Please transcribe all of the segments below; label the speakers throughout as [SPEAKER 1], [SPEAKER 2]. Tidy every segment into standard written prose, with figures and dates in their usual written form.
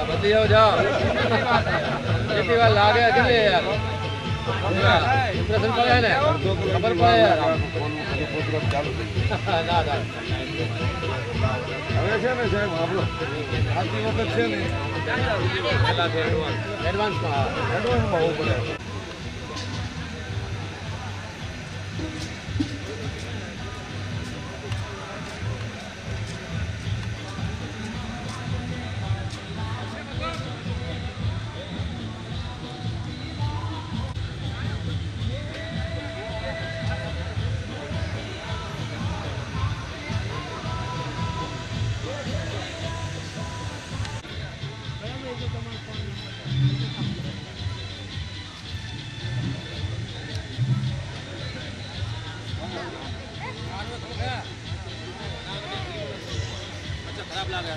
[SPEAKER 1] બધી જાઓ કેટલી વાર લાગે કેટલી યાર ઇમ્પ્રેશન પડે ને ખબર પડે યાર ના ના
[SPEAKER 2] હવે છે ને સાહેબ આપણો આટલી વખત છે ને
[SPEAKER 1] એડવાન્સમાં
[SPEAKER 2] હોવું પડે.
[SPEAKER 1] ખરાબ લાગે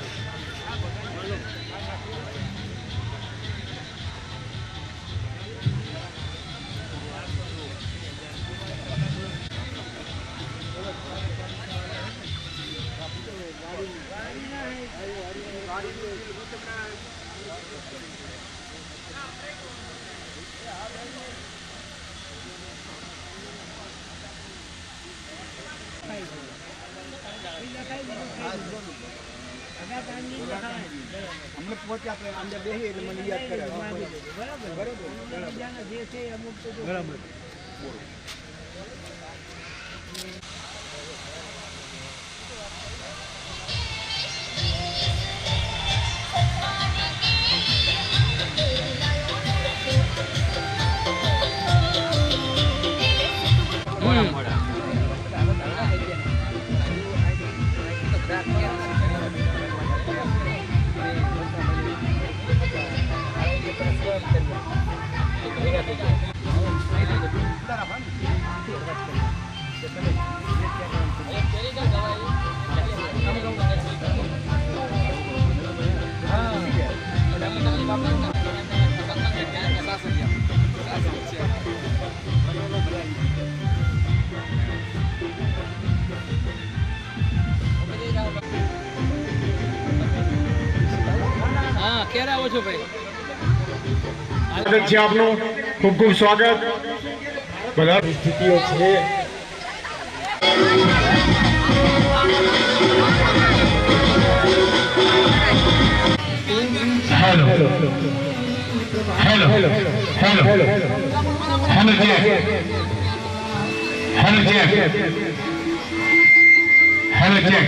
[SPEAKER 2] અમને પહોંચ્યા આપણે અંદર બેસી એટલે મને યાદ કરે બરાબર.
[SPEAKER 1] ક્યારે આવો છો ભાઈ?
[SPEAKER 3] સ્વાગત છે આપનું, ખૂબ ખૂબ સ્વાગત. બધા સ્થિતિઓ છે. Hello hello hello hello hello check hello check hello check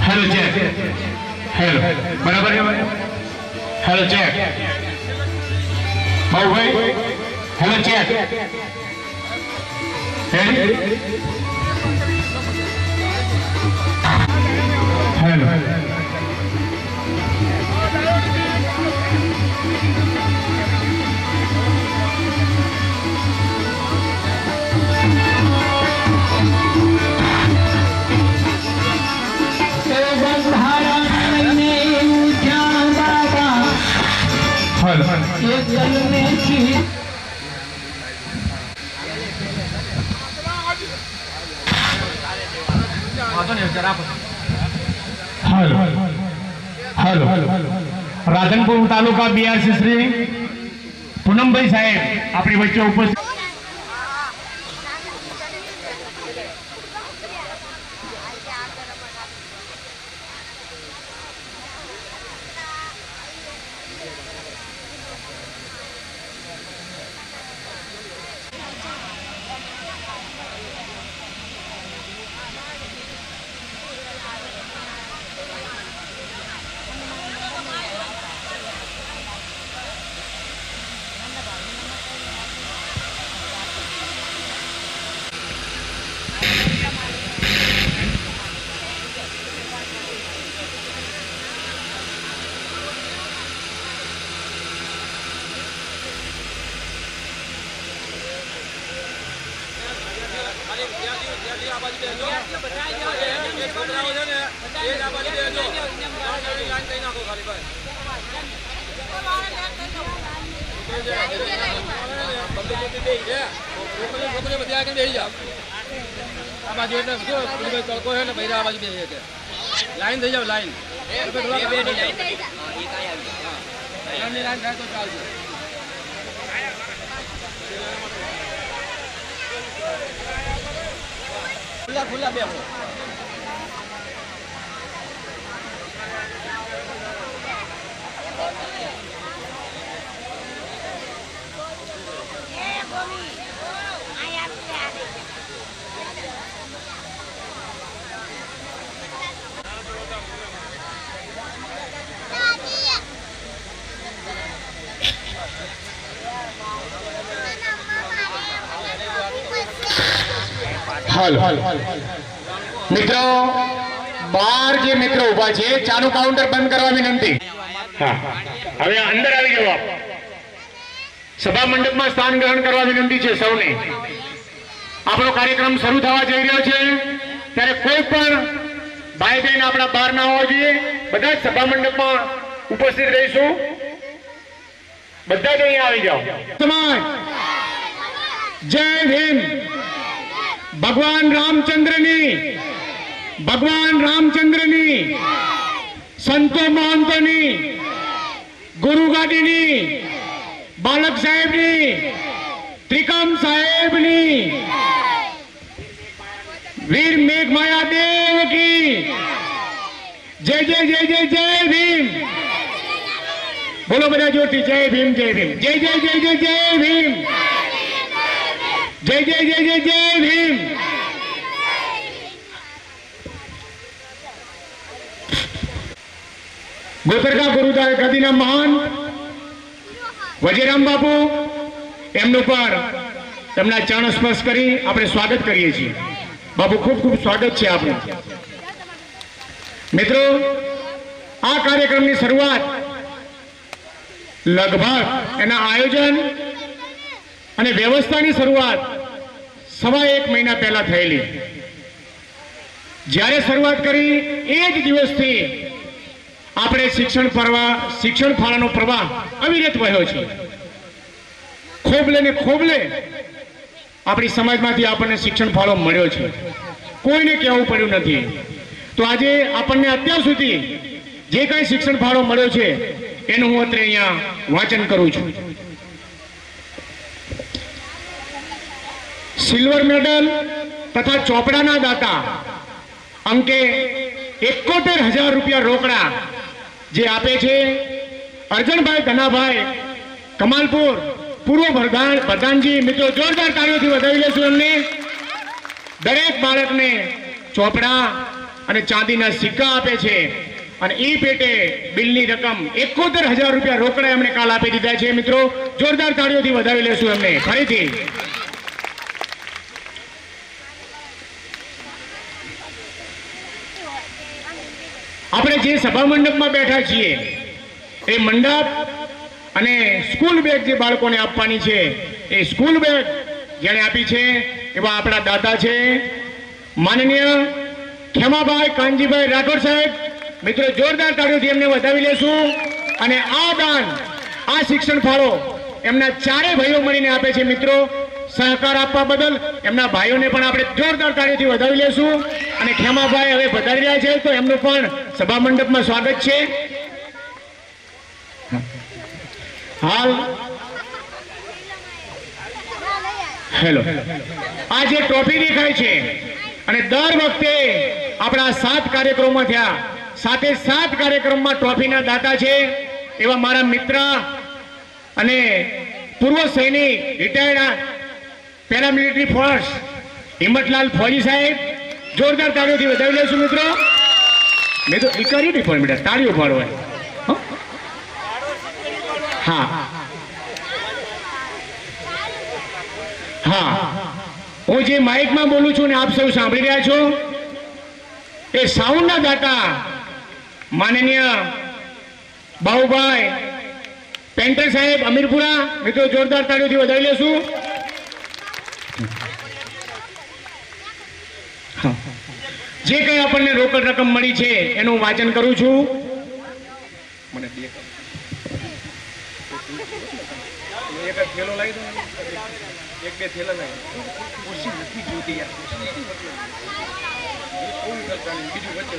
[SPEAKER 3] hello check hello બરાબર hello check Babubhai hello check hello Radhanpur taluka BRC Shri Poonambhai સાહેબ આપણી વચ્ચે ઉપસ્થિત.
[SPEAKER 1] આ બાજુ એટલે શું તડકો છે ને ભાઈ આ બાજુ બે છે લાઈન થઈ જાવ લાઈન લાઈન થાય તો ચાલશે
[SPEAKER 2] ખુલ્લા ખુલ્લા બેહો
[SPEAKER 3] હાલ મિત્રો બહાર જે મિત્રો ઉભા છે ચાનું કાઉન્ટર બંધ કરવા વિનંતી. હા હવે અંદર આવી જાઓ આપ. સભા મંડપમાં સ્થાન ગ્રહણ કરવા વિનંતી છે સૌને. આપણો કાર્યક્રમ શરૂ થવા જઈ રહ્યો છે ત્યારે કોઈ પણ ભાઈ બહેન આપણા બહાર ના હોવા જોઈએ. બધા જ સભા મંડપમાં ઉપસ્થિત રહીશું. બધા જ અહીંયા આવી જાઓ. સમાજ જય ભીમ. ભગવાન રામચંદ્રની સંતો મહંતોની ગુરુ ગાદીની બાલક સાહેબની ત્રિકમ સાહેબની વીર મેઘમાયા દેવ કી જય જય જય જય જય ભીમ. બોલો બધા જોરથી જય ભીમ જય ભીમ જય જય જય જય જય ભીમ જય જય જય જય જય ભીમ. ગોતરકા ગુરુદ્વારા ગાદીના મહાન વજીરામ બાપુ એમનું પર તેમના ચરણ સ્પર્શ કરી આપણે સ્વાગત કરીએ છીએ. બાપુ ખૂબ ખૂબ સ્વાગત છે આપનું. મિત્રો આ કાર્યક્રમની શરૂઆત લગભગ એના આયોજન અને વ્યવસ્થાની શરૂઆત 1.5 મહિના પહેલા થયેલી. જ્યારે શરૂઆત કરી એ જ દિવસથી આપણે શિક્ષણ ફાળાનો પ્રવાહ અવિરત વહ્યો છે. ખોબલે ને ખોબલે આપણી સમાજમાંથી આપણને શિક્ષણ ફાળો મળ્યો છે. કોઈને કહેવું પડ્યું નથી. તો આજે આપણને અત્યાર સુધી જે કંઈ શિક્ષણ ફાળો મળ્યો છે એનું હું અત્યારે અહીંયા વાંચન કરું છું. સિલ્વર મેડલ તથા ચોપડાના દાતા અંકે 71,000 રૂપિયા રોકડા જે આપે છે અર્જણભાઈ ધનાભાઈ કમાલપુર પૂર્વ પ્રધાનજી. મિત્રો જોરદાર તાળીઓથી વધાવી લેશું એમને. દરેક બાળકને ચોપડા અને ચાંદીના સિક્કા આપે છે અને એ પેટે બિલની રકમ 71,000 રૂપિયા રોકડા એમણે કાલ આપી દીધા છે. મિત્રો જોરદાર તાળીઓથી વધાવી લેશું એમને ફરીથી. આપણે જે સભા મંડપમાં બેઠા છીએ એ મંડપ અને સ્કૂલ બેગ જે બાળકોને આપવાની છે એ સ્કૂલ બેગ જેણે આપી છે એવા આપણા દાદા છે માનનીય ખેમાભાઈ કાનજીભાઈ રાઠોડ સાહેબ. મિત્રો જોરદાર તાળીઓથી એમને વધાવી લેશું. અને આ દાન આ શિક્ષણ ફાળો એમના ચારે ભાઈઓ મળીને આપે છે. મિત્રો સહકાર આપવા બદલ એમના ભાઈઓને પણ આપણે જોરદાર તાળીઓથી વધાવી લેશું. અને ખેમાભાઈ હવે વધારી રહ્યા છે તો એમનું પણ સભા મંડપમાં સ્વાગત છે. હાલ હેલો આ જે ટ્રોફી દેખાય છે અને દર વખતે આપણા 7 કાર્યક્રમો થયા 7 કાર્યક્રમમાં ટ્રોફીના દાતા છે એવા મારા મિત્ર અને પૂર્વ સૈનિક રિટાયર્ડ પેરામિલિટરી ફોર્સ હિંમતલાલ ફોજી સાહેબ. જોરદાર તાળીઓથી વધાવી લઈશું મિત્રો. મેં તો એ કરી નહીં પણ બેટા તાળીઓ પાડો. હા હા હું જે માઇકમાં બોલું છું ને આપ સૌ સાંભળી રહ્યા છો એ સાઉન્ડના દાતા માનનીય બાહુભાઈ પેન્ટર સાહેબ અમીરપુરા. મિત્રો જોરદાર તાળીઓથી વધાવી લેશું. જે કંઈ આપણને રોકડ રકમ મળી છે એનું વાંચન કરું છું. મને
[SPEAKER 2] એક થેલો લાવી દો ને, એક બે થેલા લાવી દો. ખુશી નથી જોતી યાર, બીજું વચ્ચે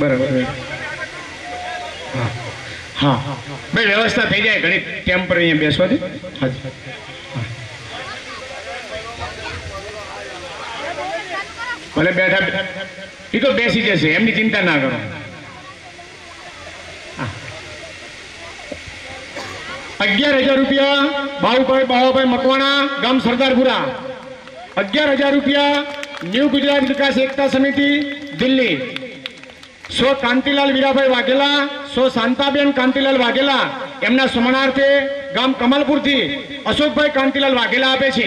[SPEAKER 3] બરાબર. હા હા ભાઈ વ્યવસ્થા થઈ જાય ઘણી ટેમ્પ પર અહીંયા બેસવાથી. હાજી ભલે બેઠા એ તો બેસી જશે, એમની ચિંતા ના કરો. 11,000 રૂપિયા બાળુભાઈ મકવાણા, ગામ સરદારપુરા. 11,000 રૂપિયા ન્યૂ ગુજરાત વિકાસ એકતા સમિતિ દિલ્હી. 100 કાંતિલાલ વીરાભાઈ વાઘેલા, 100 શાંતાબેન કાંતિલાલ વાઘેલા, એમના સ્મરણાર્થે ગામ કમાલપુરથી અશોકભાઈ કાંતિલાલ વાઘેલા આપે છે.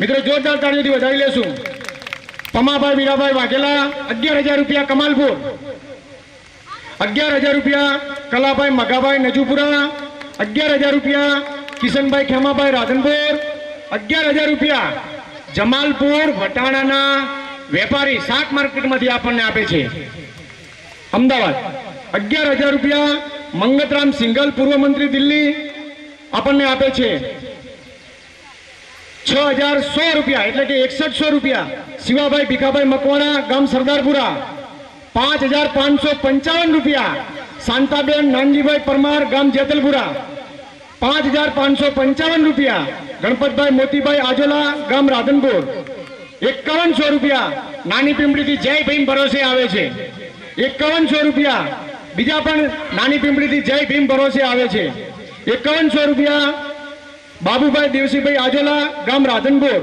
[SPEAKER 3] મિત્રો જોરદાર તાળીઓથી વધાવી લેશું. પમાભાઈ વીરાભાઈ વાઘેલા 11,000 રૂપિયા કમાલપુર. 11,000 રૂપિયા કલાભાઈ મગાભાઈ નજુપુરા. 11,000 રૂપિયા કિશનભાઈ ખેમાભાઈ રાધનપુર. 11,000 રૂપિયા જમાલપુર વટાણાના વેપારી શાક માર્કેટમાંથી આપણને આપે છે અમદાવાદ. 11,000 રૂપિયા મંગતરામ સિંઘલ પૂર્વ મંત્રી દિલ્હી આપણને આપે છે. 6,100 રૂપિયા એટલે કે 6100 રૂપિયા શિવાભાઈ ભીખાભાઈ મકવાણા, ગામ સરદારપુરા. 5,555 રૂપિયા શાંતાબેન નાનજીભાઈ પરમાર, ગામ જેતલપુરા. 5,555 રૂપિયા ગણપતભાઈ મોતીભાઈ આજોલા, ગામ રાધનપુર. 5100 રૂપિયા નાની પિંપળીથી જય ભીમ ભરોસે આવે છે. 5100 રૂપિયા બીજા પણ નાની પિંપળીથી જય ભીમ ભરોસે આવે છે. 5100 રૂપિયા બાબુભાઈ દેવસીભાઈ આજોલા, ગામ રાધનપુર.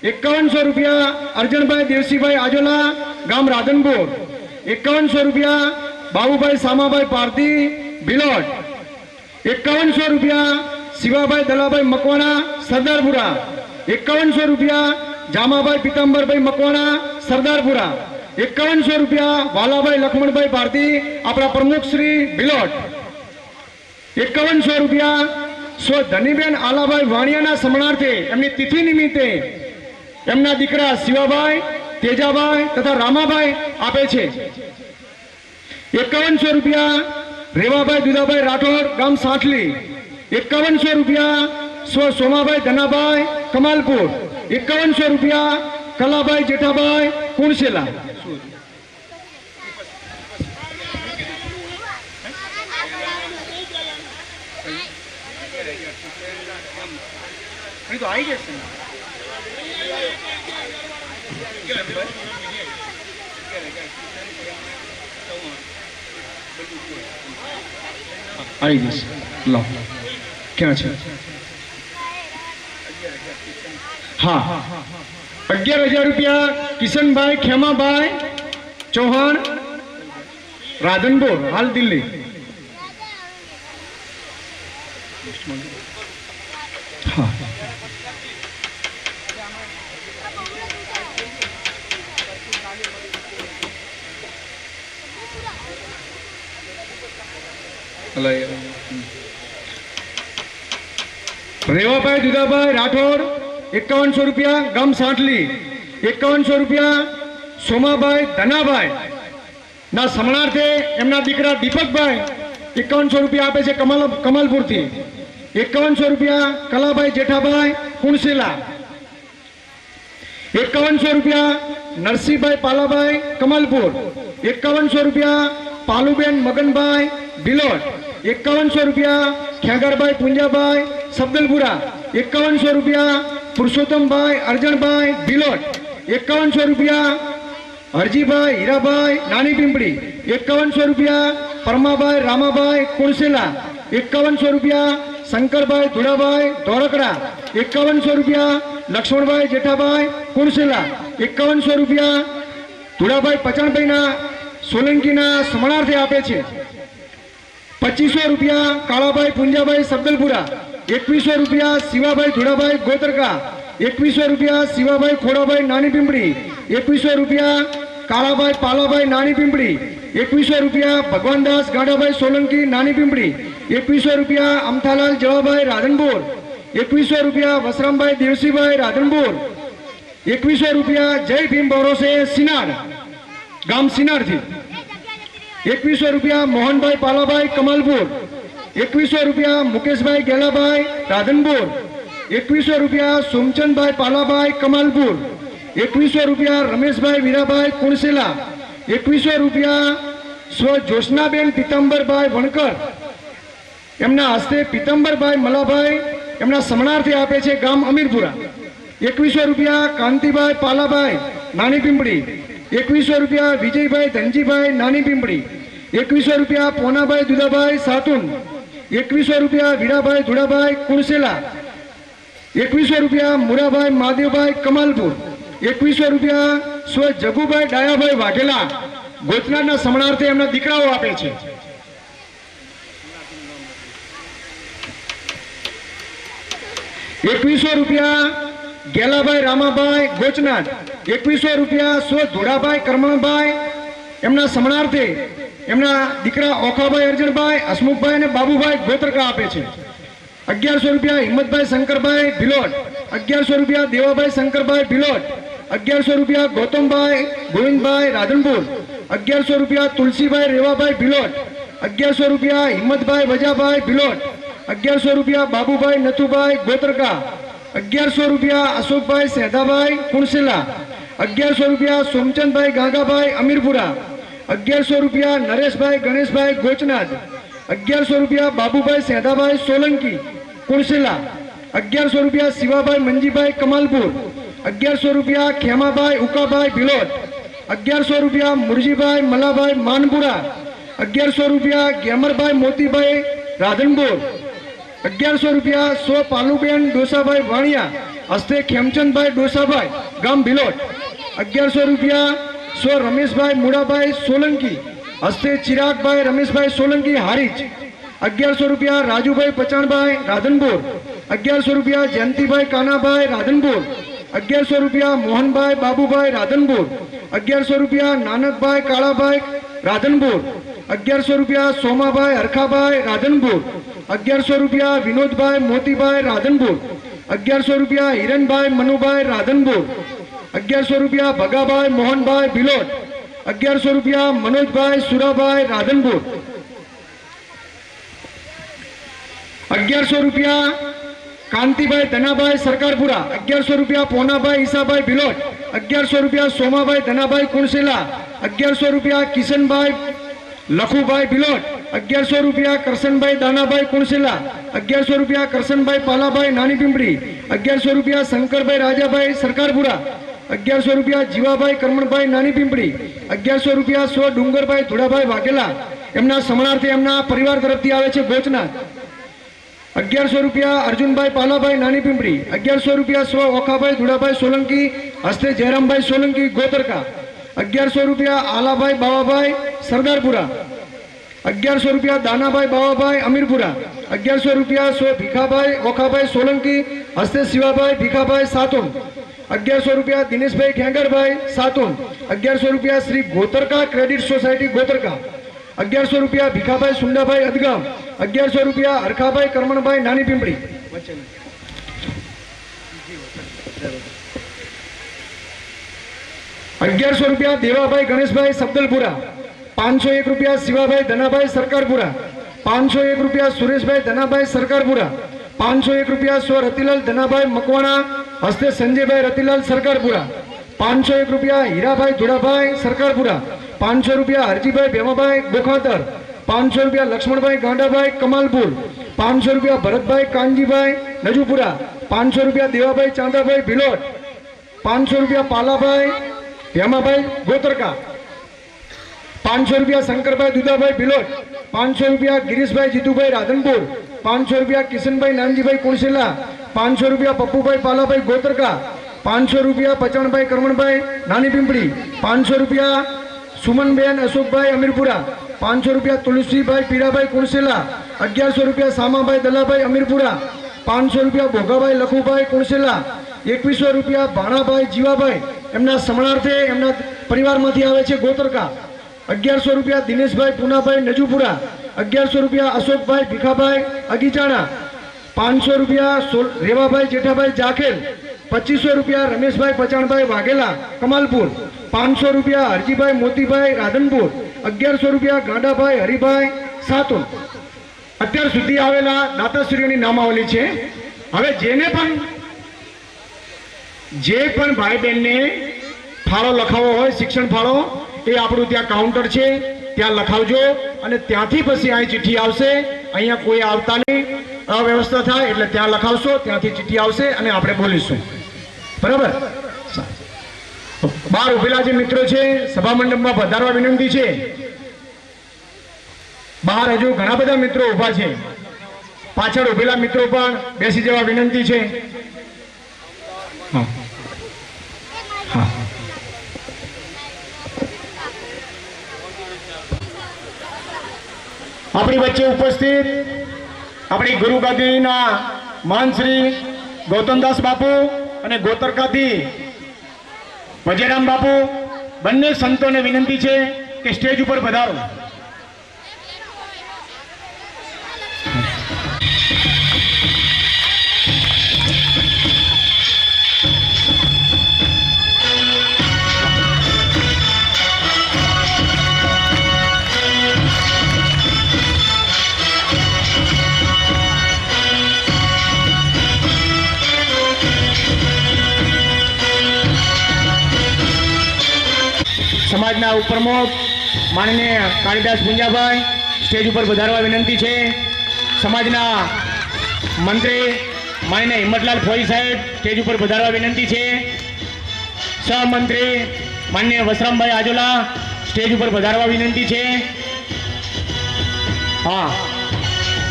[SPEAKER 3] 5100 રૂપિયા અર્જણભાઈ દેવસીભાઈ આજોલા, ગામ રાધનપુર. 5100 રૂપિયા બાબુભાઈ સામાભાઈ પારધી, ભિલોટ. 5100 રૂપિયા શિવાભાઈ દલાભાઈ મકવાણા, સરદારપુરા. 5100 રૂપિયા જામાભાઈ પિતાંબરભાઈ મકવાણા, સરદારપુરા. 5100 રૂપિયા વાલાભાઈ લક્ષ્મણભાઈ ભારતી, આપણા પ્રમુખ શ્રી ભિલોટ. 5100 રૂપિયા ધનીબેન આલાભાઈ વાણિયાના સ્મરણાર્થે એમની તિથિ નિમિત્તે એમના દીકરા શિવાભાઈ, તેજાભાઈ તથા રામાભાઈ આપે છે. 5100 રૂપિયા રેવાભાઈ દુદાભાઈ રાઠોડ, ગામ સાંથલી. 5100 રૂપિયા સોમાભાઈ ધનાભાઈ, કમાલપુર. 5100 રૂપિયા કલાભાઈ જેઠાભાઈ, કુણસેલા.
[SPEAKER 2] તો આવી જશે ને.
[SPEAKER 3] આવી જશે. લો ક્યાં છે? હા 11,000 રૂપિયા કિશનભાઈ ખેમાભાઈ ચૌહાણ, રાધનપુર, હાલ દિલ્હી. હા રેવાભાઈ દુદાભાઈ રાઠોડ 5100 રૂપિયા, ગામ સાંઠલી. 5100 રૂપિયા સોમાભાઈ ધનાભાઈ ના સ્મરણાર્થે એમના દીકરા દીપકભાઈ 5100 રૂપિયા આપે છે કમાલપુરથી. 5100 રૂપિયા કલાભાઈ જેઠાભાઈ, કુણસેલા. 5100 રૂપિયા નરસિંહભાઈ પાલાભાઈ, કમાલપુર. 5100 રૂપિયા પાલુબેન મગનભાઈ, ભિલોટ. 5100 રૂપિયા ખેંગરભાઈ પુંજાભાઈ, સબદલપુરા. 5100 રૂપિયા પુરુષોત્તમભાઈ અર્જણભાઈ, ભિલોટ. 5100 રૂપિયા હરજીભાઈ હીરાભાઈ, નાની પિંપળી. 5100 રૂપિયા પરમાભાઈ રામાભાઈ, કુણસેલા. 5100 રૂપિયા શંકરભાઈ ધુડાભાઈ, ધોળકડા. 5100 રૂપિયા લક્ષ્મણભાઈ જેઠાભાઈ, કુણસેલા. 5100 રૂપિયા ધુડાભાઈ પચાણભાઈના સોલંકીના સ્મરણાર્થે આપે છે. 2500 રૂપિયા કાળાભાઈ પુંજાભાઈ, સબદલપુરા. 2100 રૂપિયા શિવાભાઈ ધુડાભાઈ, ગોતરકા. 2100 રૂપિયા શિવાભાઈ ખોડાભાઈ, નાની પિંપળી. 2100 રૂપિયા કાળાભાઈ પાલાભાઈ, નાની પિંપળી. 2100 રૂપિયા ભગવાનદાસ ગાડાભાઈ સોલંકી, નાની પિંપળી. 2100 રૂપિયા અમથાલાલ જવાભાઈ, રાધનપુર. 2100 રૂપિયા વસરામભાઈ દેવસીભાઈ, રાધનપુર. 2100 રૂપિયા જય ભીમ ભરોસે સિનાર ગામ સિનારથી. 2100 રૂપિયા મોહનભાઈ પાલાભાઈ કમાલપુર. 2100 રૂપિયા મુકેશભાઈ ગેલાભાઈ રાધનપુર. 2100 રૂપિયા સોમચંદભાઈ પાલાભાઈ કમાલપુર. 2100 રૂપિયા રમેશભાઈ વીરાભાઈ કુણસેલા. 2100 રૂપિયા સ્વ જોશનાબેન પિતાંબરભાઈ વણકર, એમના હસ્તે પિતાંબરભાઈ મલાભાઈ એમના સમણાર્થી આપે છે ગામ અમીરપુરા. 2100 રૂપિયા કાંતિભાઈ પાલાભાઈ નાની પિંપળી. 2100 રૂપિયા વિજયભાઈ ધનજીભાઈ નાની પિંપળી. 2100 રૂપિયા પોનાભાઈ દુદાભાઈ સાતુન. 2100 રૂપિયા વીરાભાઈ ધુડાભાઈ કુણસેલા. 2100 રૂપિયા મુરાભાઈ મહાદેવભાઈ કમાલપુર. 2100 રૂપિયા સ્વ જગુભાઈ ડાયાભાઈ વાઘેલા ગોચનારના સમણાર્થે એમના દીકરાઓ આપે છે. ₹2100 ગેલાભાઈ રામાભાઈ ગોચનાથ. 2100 રૂપિયા સ્વ ધોડાભાઈ કરમણભાઈ એમના સમણાર્થે એમના દીકરા ઓખાભાઈ અર્જણભાઈ હસમુખભાઈ અને બાબુભાઈ ગોત્રકા આપે છે. 1100 રૂપિયા હિંમતભાઈ શંકરભાઈ ભિલોટ. 1100 રૂપિયા દેવાભાઈ શંકરભાઈ ભિલોટ. 1100 રૂપિયા ગૌતમભાઈ ગોવિંદભાઈ રાધનપુર. 1100 રૂપિયા તુલસીભાઈ રેવાભાઈ ભિલોટ. 1100 રૂપિયા હિંમતભાઈ વજાભાઈ ભિલોટ. 1100 રૂપિયા બાબુભાઈ નથુભાઈ ગોત્રકા. 1100 રૂપિયા અશોકભાઈ સેધાભાઈ કુણસેલા. 1100 રૂપિયા સોમચંદભાઈ ગાગાભાઈ અમીરપુરા. 1100 રૂપિયા નરેશભાઈ ગણેશભાઈ ગોચનાથ. 1100 રૂપિયા બાબુભાઈ સેધાભાઈ સોલંકી કુણસેલા. 1100 રૂપિયા શિવાભાઈ મંજીભાઈ કમાલપુર. 1100 રૂપિયા ખેમાભાઈ ઉકાભાઈ ભિલોટ. 1100 રૂપિયા મુરજીભાઈ મલાભાઈ માનપુરા. 1100 રૂપિયા ગેમરભાઈ મોતીભાઈ રાધનપુર. 1100 રૂપિયા સ્વ પાલુબેન ડોસાભાઈ વાણિયા હસ્તે ખેમચંદભાઈ ડોસાભાઈ ગામ ભિલોટ. 1100 રૂપિયા સ્વ રમેશભાઈ મુડાભાઈ સોલંકી હસ્તે ચિરાગભાઈ રમેશભાઈ સોલંકી હારીજ. 1100 રૂપિયા રાજુભાઈ પચાણભાઈ રાધનપુર. 1100 રૂપિયા જયંતિભાઈ કાનાભાઈ રાધનપુર. 1100 રૂપિયા મોહનભાઈ બાબુભાઈ રાધનપુર. 1100 રૂપિયા નાનકભાઈ કાળાભાઈ રાધનપુર. 1100 રૂપિયા સોમાભાઈ હરખાભાઈ રાધનપુર. 1100 રૂપિયા વિનોદભાઈ મોતીભાઈ રાધનપુર. 1100 રૂપિયા હિરણભાઈ મનુભાઈ રાધનપુર. 1100 રૂપિયા ભગાભાઈ મોહનભાઈ ભિલોટ. 1100 રૂપિયા મનોજભાઈ સુરાભાઈ રાધનપુર. 1100 રૂપિયા કાંતિભાઈ ધનાભાઈ સરકારપુરા. 1100 રૂપિયા પોનાભાઈ ઈસાભાઈ ભિલોટ. 1100 રૂપિયા સોમાભાઈ ધનાભાઈ કુણસેલા. 1100 રૂપિયા કિશનભાઈ લખુભાઈ ભિલોટ. 1100 રૂપિયા કરશનભાઈ દાનાભાઈ કુણસેલા. 1100 રૂપિયા કરશનભાઈ પાલાભાઈ નાની પિંપળી. 1100 રૂપિયા શંકરભાઈ રાજાભાઈ સરકારપુરા. 1100 રૂપિયા જીવાભાઈ કરમણભાઈ નાની પિંપળી. 1100 રૂપિયા સ્વ ડુંગરભાઈ ધુડાભાઈ વાઘેલા એમના સમણાર્થે એમના પરિવાર તરફથી આવે છે ગોચનાથ. 1100 રૂપિયા અર્જુનભાઈ પાલાભાઈ નાની પિંપળી. 1100 રૂપિયા સ્વ ઓખાભાઈ ધુડાભાઈ સોલંકી હસ્તે જયરામભાઈ સોલંકી ગોતરકા. 1100 રૂપિયા આલાભાઈ બાવાભાઈ સરદારપુરા. 1100 રૂપિયા દાનાભાઈ બાવાભાઈ અમીરપુરા. 1100 રૂપિયા સ્વ ભીખાભાઈ ઓખાભાઈ સોલંકી હસ્તે શિવાભાઈ ભીખાભાઈ સાતુન. 1100 રૂપિયા દિનેશભાઈ ખેંગરભાઈ સાતુન. 1100 રૂપિયા શ્રી ગોતરકા ક્રેડિટ સોસાયટી ગોતરકા. 1100 રૂપિયા ભીખાભાઈ સુંડાભાઈ અદગામ. 1100 રૂપિયા હરખાભાઈ કરમણભાઈ નાની પિંપળી. 1100 રૂપિયા દેવાભાઈ ગણેશભાઈ સબદલપુરા. 501 રૂપિયા શિવાભાઈ ધનાભાઈ સરકારપુરા. 501 રૂપિયા સુરેશભાઈ ધનાભાઈ સરકારપુરા. 501 રૂપિયા સ્વ રતિલાલ ધનાભાઈ મકવાણા હસ્તે સંજયભાઈ રતિલાલ સરકારપુરા. 501 રૂપિયા હીરાભાઈ ધુડાભાઈ સરકારપુરા. 500 રૂપિયા હરજીભાઈ ભેમાભાઈ ગોખાતર. 500 રૂપિયા લક્ષ્મણભાઈ ગાંડાભાઈ કમાલપુર. 500 રૂપિયા ભરતભાઈ કાનજીભાઈ નજુપુરા. 500 રૂપિયા દેવાભાઈ ચાંદાભાઈ ભિલોટ. 500 રૂપિયા પાલાભાઈ ભેમાભાઈ ગોતરકા. 500 રૂપિયા શંકરભાઈ દુદાભાઈ ભિલોટ. 500 રૂપિયા ગિરીશભાઈ જીતુભાઈ રાધનપુર. 500 રૂપિયા કિશનભાઈ નાનજીભાઈ કુણસેલા. 500 રૂપિયા પપ્પુભાઈ પાલાભાઈ ગોતરકા. 500 રૂપિયા પચાણભાઈ કરમણભાઈ નાની પિંપળી. 500 રૂપિયા સુમનબેન અશોકભાઈ અમીરપુરા. 500 રૂપિયા તુલસીભાઈ પીડાભાઈ કુણસેલા. 1100 રૂપિયા સામાભાઈ દલાભાઈ અમીરપુરા. 500 રૂપિયા ભોગાભાઈ લખુભાઈ કુણસેલા. 2100 રૂપિયા ભાણાભાઈ જીવાભાઈ એમના સમણાર્થે એમના પરિવારમાંથી આવે છે ગોતરકા. 1100 રૂપિયા દિનેશભાઈ પુનાભાઈ નજુપુરા. 1100 રૂપિયા અશોકભાઈ ભીખાભાઈ અગીચાણા. 500 રૂપિયા રેવાભાઈ જેઠાભાઈ જાખેલ.
[SPEAKER 4] 2500 રૂપિયા રમેશભાઈ પચાણભાઈ વાઘેલા કમાલપુર, 500 રૂપિયા હરજીભાઈ મોતીભાઈ રાધનપુર, 1100 રૂપિયા ગાંડાભાઈ હરિભાઈ સાતુલ. અત્યાર સુધી આવેલા દાતાશ્રીઓની નામાવલી છે. હવે જે પણ ભાઈ બહેનને ફાળો લખાવો હોય, શિક્ષણ ફાળો, એ આપણું ત્યાં કાઉન્ટર છે, ત્યાં લખાવજો અને ત્યાંથી પછી અહીં ચિઠ્ઠી આવશે. અહીંયા કોઈ આવતા નહીં, અવ્યવસ્થા થાય એટલે ત્યાં લખાવશો, ત્યાંથી ચિઠ્ઠી આવશે અને આપણે બોલીશું. બરાબર? બહાર ઉભેલા જે મિત્રો છે સભા મંડપમાં પધારવા વિનંતી છે. બહાર હજુ ઘણા બધા મિત્રો ઉભા છે. પાછળ ઉભેલા મિત્રો પણ બેસી જવા વિનંતી છે. હા હા. આપણી વચ્ચે ઉપસ્થિત આપણી ગુરુ ગાદીના મહાન શ્રી ગૌતમદાસ બાપુ અને ગોતરકાથી વજેરામ બાપુ બંને સંતોને વિનંતી છે કે સ્ટેજ ઉપર પધારો. સમાજના ઉપપ્રમુખ માનનીય કાળીદાસ પુંજાભાઈ સ્ટેજ ઉપર પધારવા વિનંતી છે. સમાજના મંત્રી માનનીય હિંમતલાલ ફોઈ સાહેબ સ્ટેજ ઉપર પધારવા વિનંતી છે. સહમંત્રી માનનીય વસરામભાઈ આજોલા સ્ટેજ ઉપર પધારવા વિનંતી છે. હા,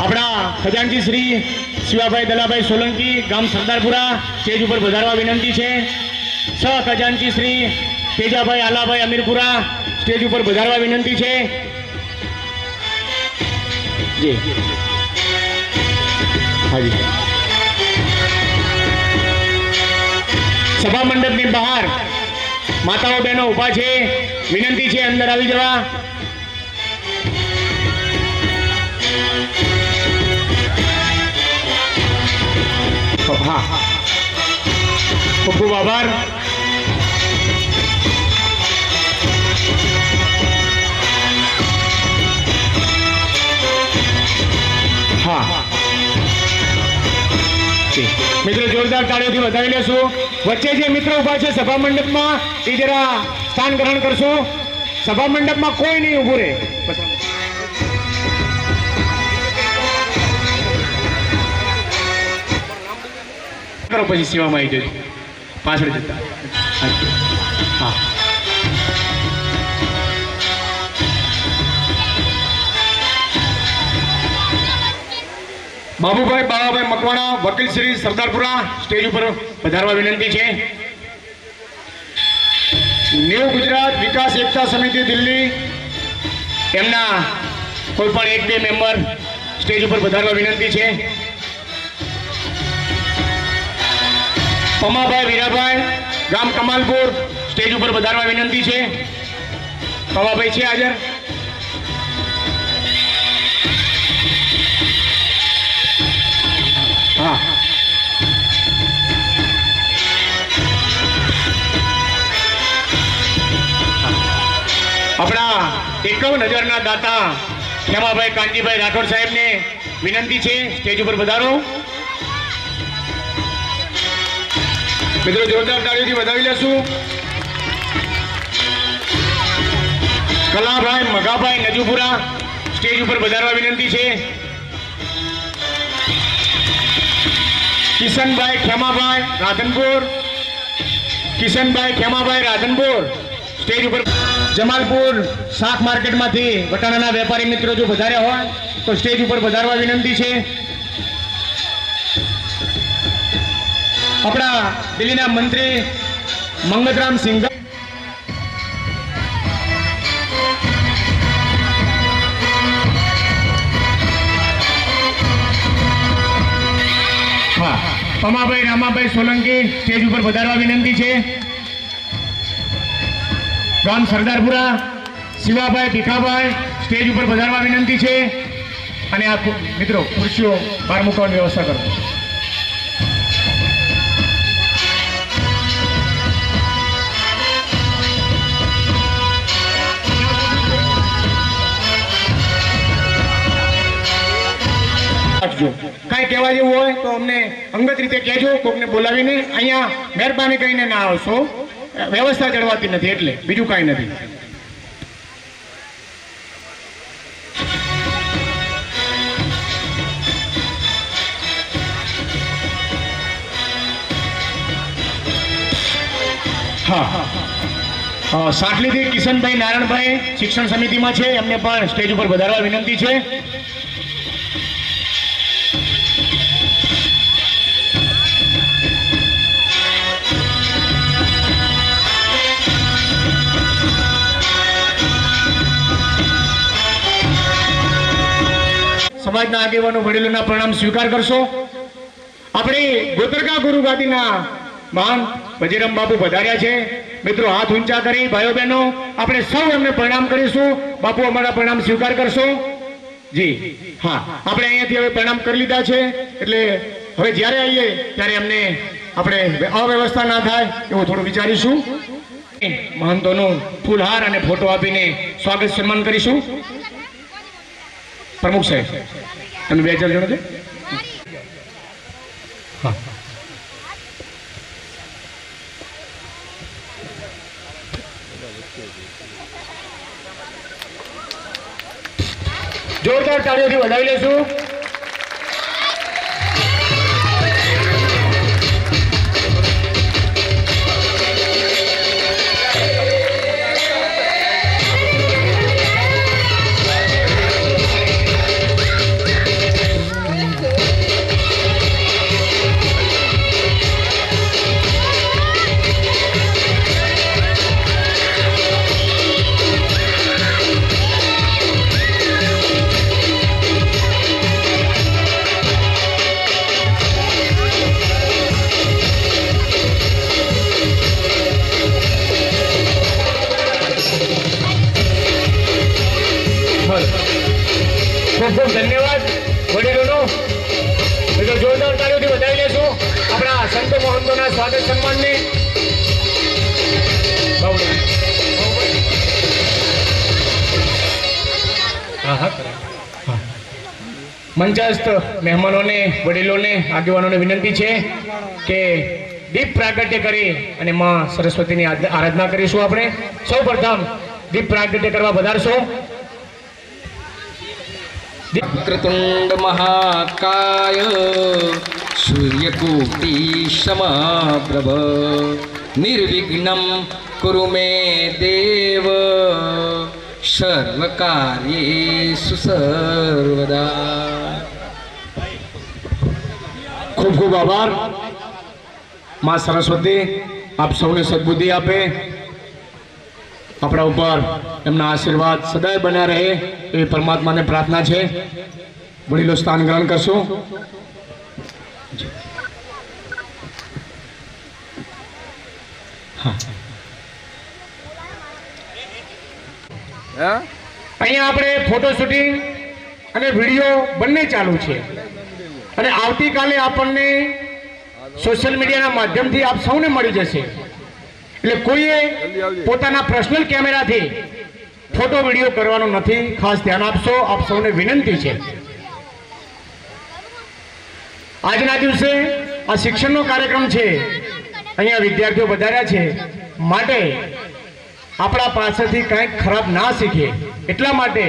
[SPEAKER 4] આપણા ખજાનચી શ્રી શિવાભાઈ દલાભાઈ સોલંકી ગામ સરદારપુરા સ્ટેજ ઉપર પધારવા વિનંતી છે. સહ ખજાનચી શ્રી તેજાભાઈ આલાભાઈ અમીરપુરા સ્ટેજ ઉપર પધારવા વિનંતી છે. જી હાજી. સભા મંડપની બહાર માતાઓ બહેનો ઉભા છે, વિનંતી છે અંદર આવી જવા. હા, ખૂબ ખૂબ આભાર. હા મિત્રો, જોરદાર તાળીઓથી વધાવી લેશું. વચ્ચે જે મિત્રો ઉભા છે સભા મંડપમાં એ જરા સ્થાન ગ્રહણ કરશું. સભા મંડપમાં કોઈ નહીં ઉભું રહે. કરો પછી સેવામાં આવી જજો પાછળ જતા. હા, બાબુભાઈ બાવાભાઈ મકવાણા વકીલ શ્રી સરદારપુરા સ્ટેજ ઉપર પધારવા વિનંતી છે. ન્યૂ ગુજરાત વિકાસ એકતા સમિતિ દિલ્હી એમના કોઈ પણ એક બે મેમ્બર સ્ટેજ ઉપર પધારવા વિનંતી છે. પમાભાઈ વીરાભાઈ ગામ કમાલપુર સ્ટેજ ઉપર પધારવા વિનંતી છે. પમાભાઈ છે હાજર? હા, આપણા 51,000ના દાતા ખેમાભાઈ કાનજીભાઈ રાઠોડ સાહેબને વિનંતી છે સ્ટેજ ઉપર પધારો. મિત્રો, જોરદાર તાળીઓથી વધાવી લેશું. કલાભાઈ મગાભાઈ નજુપુરા સ્ટેજ ઉપર પધારવા વિનંતી છે. કિશનભાઈ ખેમાભાઈ રાધનપુર, કિશનભાઈ ખેમાભાઈ રાધનપુર સ્ટેજ ઉપર. જમાલપુર શાક માર્કેટમાંથી વટાણાના વેપારી મિત્રો જો પધાર્યા હોય તો સ્ટેજ ઉપર પધારવા વિનંતી છે. આપણા દિલ્હીના મંત્રી મંગતરામ સિંઘ પમાભાઈ રામાભાઈ સોલંકી સ્ટેજ ઉપર પધારવા વિનંતી છે. ગામ સરદારપુરા શિવાભાઈ ભીખાભાઈ સ્ટેજ ઉપર પધારવા વિનંતી છે. અને આ મિત્રો ખુરશીઓ બહાર મૂકવાની વ્યવસ્થા કરો.
[SPEAKER 3] રાખજો. કાંઈ કહેવા જેવું હોય તો અમને અંગત રીતે કહેજો. કોકને બોલાવીને અહીંયા મહેરબાની કરીને ના આવશો. વ્યવસ્થા જળવાતી નથી એટલે બીજું કાંઈ નથી. હા, સાંકલીથી કિશનભાઈ નારાયણભાઈ શિક્ષણ સમિતિમાં છે, એમને પણ સ્ટેજ ઉપર વધારવા વિનંતી છે. સમાજના આગેવાનો વડીલોના પ્રણામ સ્વીકાર કરશો. આપણે ગોતરકા ગુરુ ગાદીના મહાન વજીરામ બાપુ પધાર્યા છે. મિત્રો હાથ ઊંચા કરી ભાઈઓ બહેનો આપણે સૌ એમને પ્રણામ કરીશું. બાપુ અમારા પ્રણામ સ્વીકાર કરશો. જી હા, આપણે અહીંયાથી હવે પ્રણામ કરી લીધા છે એટલે હવે જ્યારે આવીએ ત્યારે એમને આપણે અવ્યવસ્થા ના થાય એવું થોડું વિચારીશું. મહંતોનું ફૂલહાર અને ફોટો આપીને સ્વાગત સન્માન કરીશું. પ્રમુખ સાહેબ તમે 2-4 જણો છો. હા, જોરદાર તાળીઓથી વધાવી લેશું. ખૂબ ખૂબ ધન્યવાદ વડીલોનો. મિત્રો જોરદાર તાળીઓથી વધાવી લેશું આપણા સંતો મહંતોના સ્વાગત સન્માનને. મંચસ્થ મહેમાનોને, વડીલોને, આગેવાનોને વિનંતી છે કે દીપ પ્રાગટ્ય કરી અને માં સરસ્વતીની આરાધના કરીશું. આપણે સૌ પ્રથમ દીપ પ્રાગટ્ય કરવા વધારશો.
[SPEAKER 5] વક્રતુંડ મહાકાય સૂર્યકોટિ સમપ્રભ નિર્વિઘ્નમ કુરુ મે દેવ સર્વકાર્યેષુ સર્વદા.
[SPEAKER 3] ખૂબ ખૂબ આભાર. માં સરસ્વતી આપ સૌને સદબુદ્ધિ આપે, આપણા ઉપર એમના આશીર્વાદ સદાય બન્યા રહે એવી પરમાત્માને પ્રાર્થના છે. વડીલો સ્થાન ગ્રહણ કરશું. અહીંયા આપણે ફોટો શૂટિંગ અને વિડીયો બંને ચાલુ છે અને આવતીકાલે આપણને સોશિયલ મીડિયાના માધ્યમથી આપ સૌને મળી જશે. એટલે કોઈએ પોતાના પર્સનલ કેમેરાથી ફોટો વિડીયો કરવાનો નથી. ખાસ ધ્યાન આપશો. આપ સૌને વિનંતી છે. આજના દિવસે આ શિક્ષણનો કાર્યક્રમ છે. અહીંયા વિદ્યાર્થીઓ વધાર્યા છે માટે આપણા પાસેથી કંઈક ખરાબ ના શીખે એટલા માટે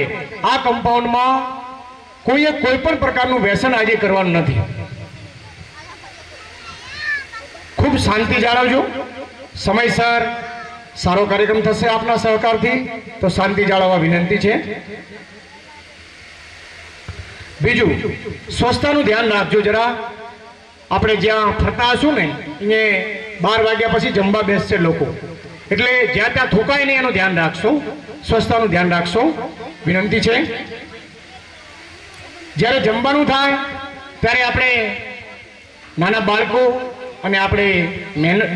[SPEAKER 3] આ કમ્પાઉન્ડમાં કોઈએ કોઈ પણ પ્રકારનું વ્યસન આજે કરવાનું નથી. ખૂબ શાંતિ જાળવજો. સમયસર સારો કાર્યક્રમ થશે આપના સહકારથી, તો શાંતિ જાળવવા વિનંતી છે. બીજું, સ્વચ્છતાનું ધ્યાન રાખજો જરા. આપણે જ્યાં ફરતા હશું ને અહીંયા 12 વાગ્યા પછી જમવા બેસશે લોકો, એટલે જ્યાં ત્યાં થૂકાય નહીં એનું ધ્યાન રાખશો. સ્વચ્છતાનું ધ્યાન રાખશો વિનંતી છે. જ્યારે જમવાનું થાય ત્યારે આપણે નાના બાળકો અને આપણે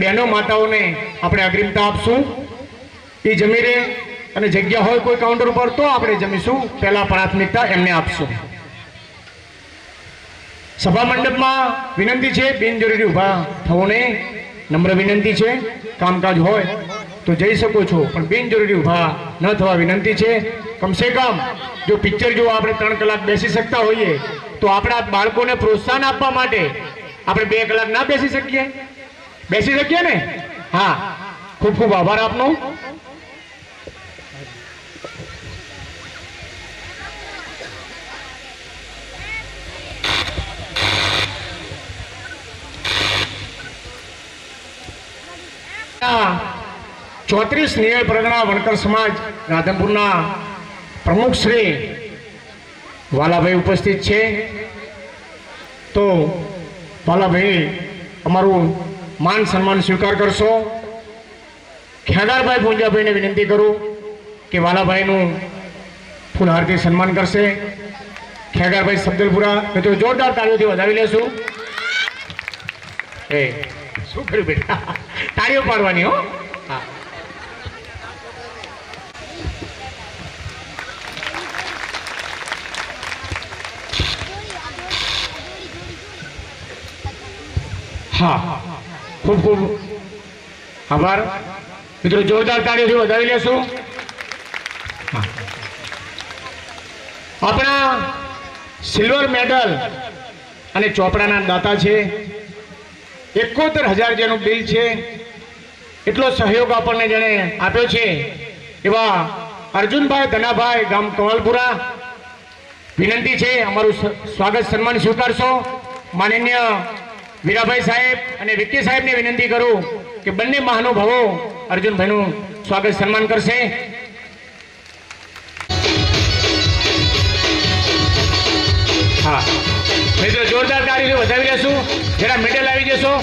[SPEAKER 3] બહેનો માતાઓને આપણે અગ્રિમતા આપશું. એ જમી રહે અને જગ્યા હોય કોઈ કાઉન્ટર ઉપર તો આપણે જમીશું. પહેલા પ્રાથમિકતા એમને આપશું. સભા મંડપમાં વિનંતી છે બિનજરૂરી ઊભા થવું નહીં. નમ્ર વિનંતી છે. કામકાજ હોય તો જઈ શકો છો પણ બિનજરૂરી ઊભા ન થવા વિનંતી છે. કમસે કમ જો પિક્ચર જો આપણે 3 કલાક બેસી શકતા હોઈએ તો આપણા બાળકોને પ્રોત્સાહન આપવા માટે આપણે 2 કલાક ના બેસી શકીએ? બેસી શકીએ ને? હા, ખૂબ ખૂબ આભાર આપનો. ચોત્રીસ નિયર પરગણા વણકર સમાજ રાધનપુરના પ્રમુખ શ્રી વાલાભાઈ ઉપસ્થિત છે. તો વાલાભાઈ અમારું માન સન્માન સ્વીકાર કરશો. ખેગારભાઈ પૂંજાભાઈને વિનંતી કરું કે વાલાભાઈનું ફૂલહારથી સન્માન કરશે. ખેગારભાઈ સબદલપુરા મિત્રો જોરદાર તાળીઓથી વધાવી લેશું. એ શું કર્યું બેટા? તાળીઓ પાડવાની હો. હા, હા, ખૂબ ખૂબ આભાર મિત્રો, જોરદાર તાળીઓથી વધાવી લેશું. હા, આપણા સિલ્વર મેડલ અને ચોપડાના દાતા છે. 71,000 જેનું બિલ છે. એટલો સહયોગ આપણને જેણે આપ્યો છે એવા અર્જુનભાઈ ધનાભાઈ ગામ કવાલપુરા વિનંતી છે અમારું સ્વાગત સન્માન સ્વીકારશો. માનનીય વીરાભાઈ સાહેબ અને વિક્કી સાહેબને વિનંતી કરું કે બંને મહાનુભાવો અર્જુનભાઈનું સ્વાગત સન્માન કરશે. હા મિત્રો, જોરદાર તાળીથી વધાવી લેશું. જરા મેડલ આવી જશો.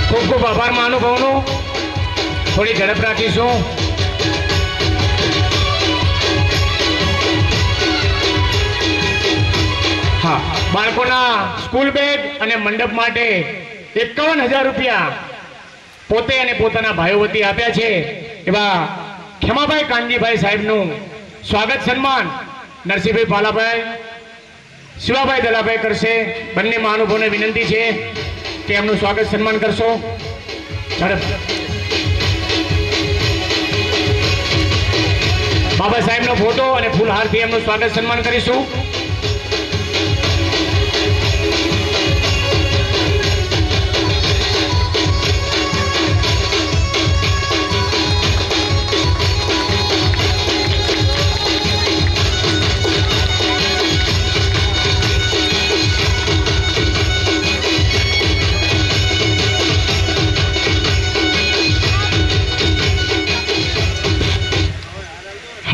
[SPEAKER 3] ખૂબ ખૂબ આભાર મહાનુભાવનો. થોડી ઝડપ રાખીશું. હા, બાળકોના સ્કૂલ બેગ અને મંડપ માટે 51,000 રૂપિયા પોતે અને પોતાના ભાઈઓ વતી આપ્યા છે એવા ખેમાભાઈ કાનજીભાઈ સાહેબનું સ્વાગત સન્માન નરસિંહભાઈ પાલાભાઈ, શિવાભાઈ દલાભાઈ કરશે. બંને મહાનુભાવોને વિનંતી છે કે એમનું સ્વાગત સન્માન કરશો. બાબા સાહેબનો ફોટો અને ફૂલહારથી એમનું સ્વાગત સન્માન કરીશું.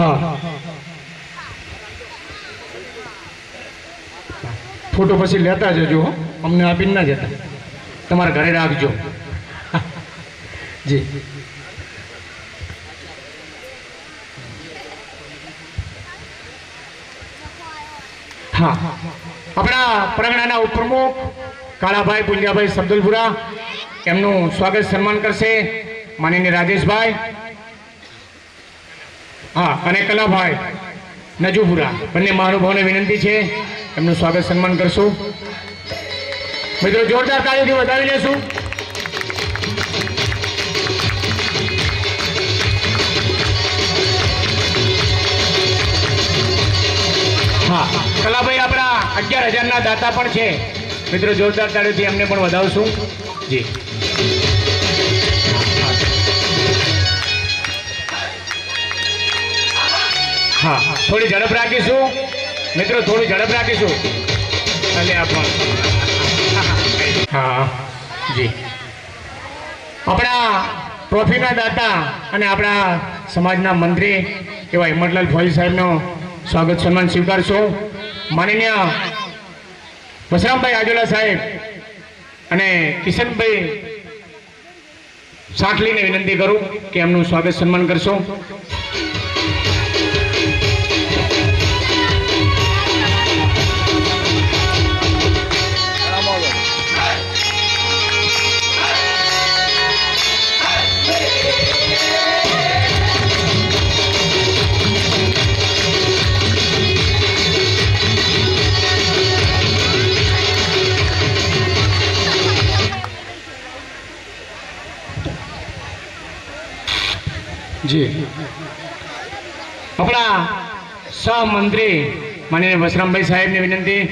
[SPEAKER 3] હા, ફોટો પછી લેતા જજો હો, અમને આપીને ના જતા, તમારા ઘરે રાખજો. જી હા, આપણા પરગણાના ઉપપ્રમુખ કાળાભાઈ પુંજાભાઈ સબદલપુરા એમનું સ્વાગત સન્માન કરશે માનનીય રાજેશભાઈ. હા, અને કલાભાઈ નજુપુરા બંને મહાનુભાવોને વિનંતી છે એમનું સ્વાગત સન્માન કરશું. મિત્રો જોરદાર તાળીઓથી વધાવી લેશું. હા, કલાભાઈ આપણા 11,000 દાતા પણ છે. મિત્રો જોરદાર તાળીઓથી એમને પણ વધાવશું. જી હા, થોડી ઝડપ રાખીશું મિત્રો, થોડી ઝડપ રાખીશું. હા જી, આપણા ટ્રોફીના દાતા અને આપણા સમાજના મંત્રી એવા હિંમતલાલ ફોઈ સાહેબનો સ્વાગત સન્માન સ્વીકારશો. માનનીય વસરામભાઈ આજોલા સાહેબ અને કિશનભાઈ સાંખલીને વિનંતી કરું કે એમનું સ્વાગત સન્માન કરશો.
[SPEAKER 5] જી
[SPEAKER 4] આપણા સહમંત્રી માનનીય વસરામભાઈ સાહેબની વિનંતી,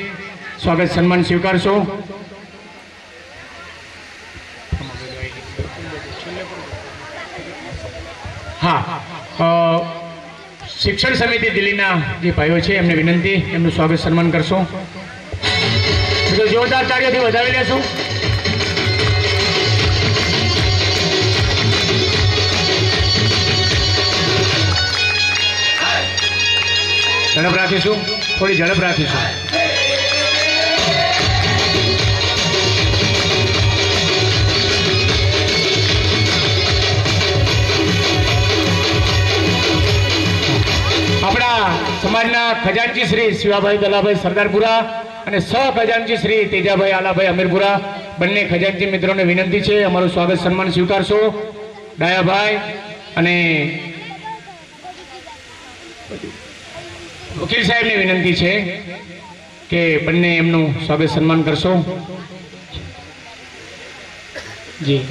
[SPEAKER 4] સ્વાગત સન્માન સ્વીકારશો. હા, શિક્ષણ સમિતિ દિલ્હીના જે ભાઈઓ છે એમને વિનંતી, એમનું સ્વાગત સન્માન કરશો. મિત્રો જોરદાર તાળીઓથી વધાવી લેશું. ઝડપ રાખીશું, થોડી ઝડપ રાખીશું. આપણા સમાજના ખજાનચી શ્રી શિવાભાઈ દલાભાઈ સરદારપુરા અને સહ ખજાનચી શ્રી તેજાભાઈ આલાભાઈ અમીરપુરા બંને ખજાનચી મિત્રોને વિનંતી છે અમારું સ્વાગત સન્માન સ્વીકારશો. ડાયાભાઈ અને વકીલ સાહેબને વિનંતી છે કે બંને એમનું સ્વાગત સન્માન કરશો. જી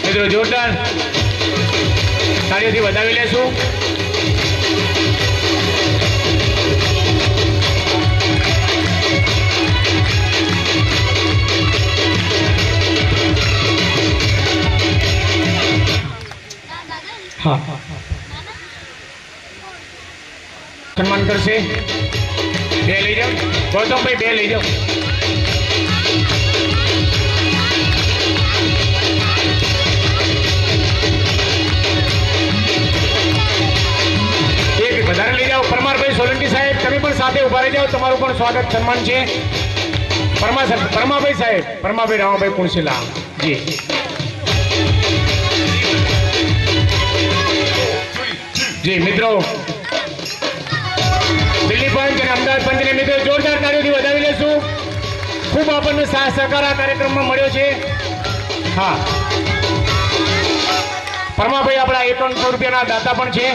[SPEAKER 4] મિત્રો જોરદાર તાળીઓથી વધાવી લેશું. હા, સન્માન કરશે. બે લઈ જાઓ ગૌતમભાઈ, બે લઈ જાઓ. એક વધારે લઈ જાઓ. પરમારભાઈ સોલંકી સાહેબ તમે પણ સાથે ઉભા રહી જાઓ, તમારું પણ સ્વાગત સન્માન છે. પરમાભાઈ સાહેબ, પરમાભાઈ રામાભાઈ પુણસેલા જી. જી મિત્રો, દિલ્હી પંચ અને અમદાવાદ પંચને મિત્રો જોરદાર તાળીઓથી વધાવી લેશું. ખૂબ આપણને સાથ સહકાર આ કાર્યક્રમમાં મળ્યો છે. હા, પરમાભાઈ આપણા 5100 રૂપિયાના દાતા પણ છે.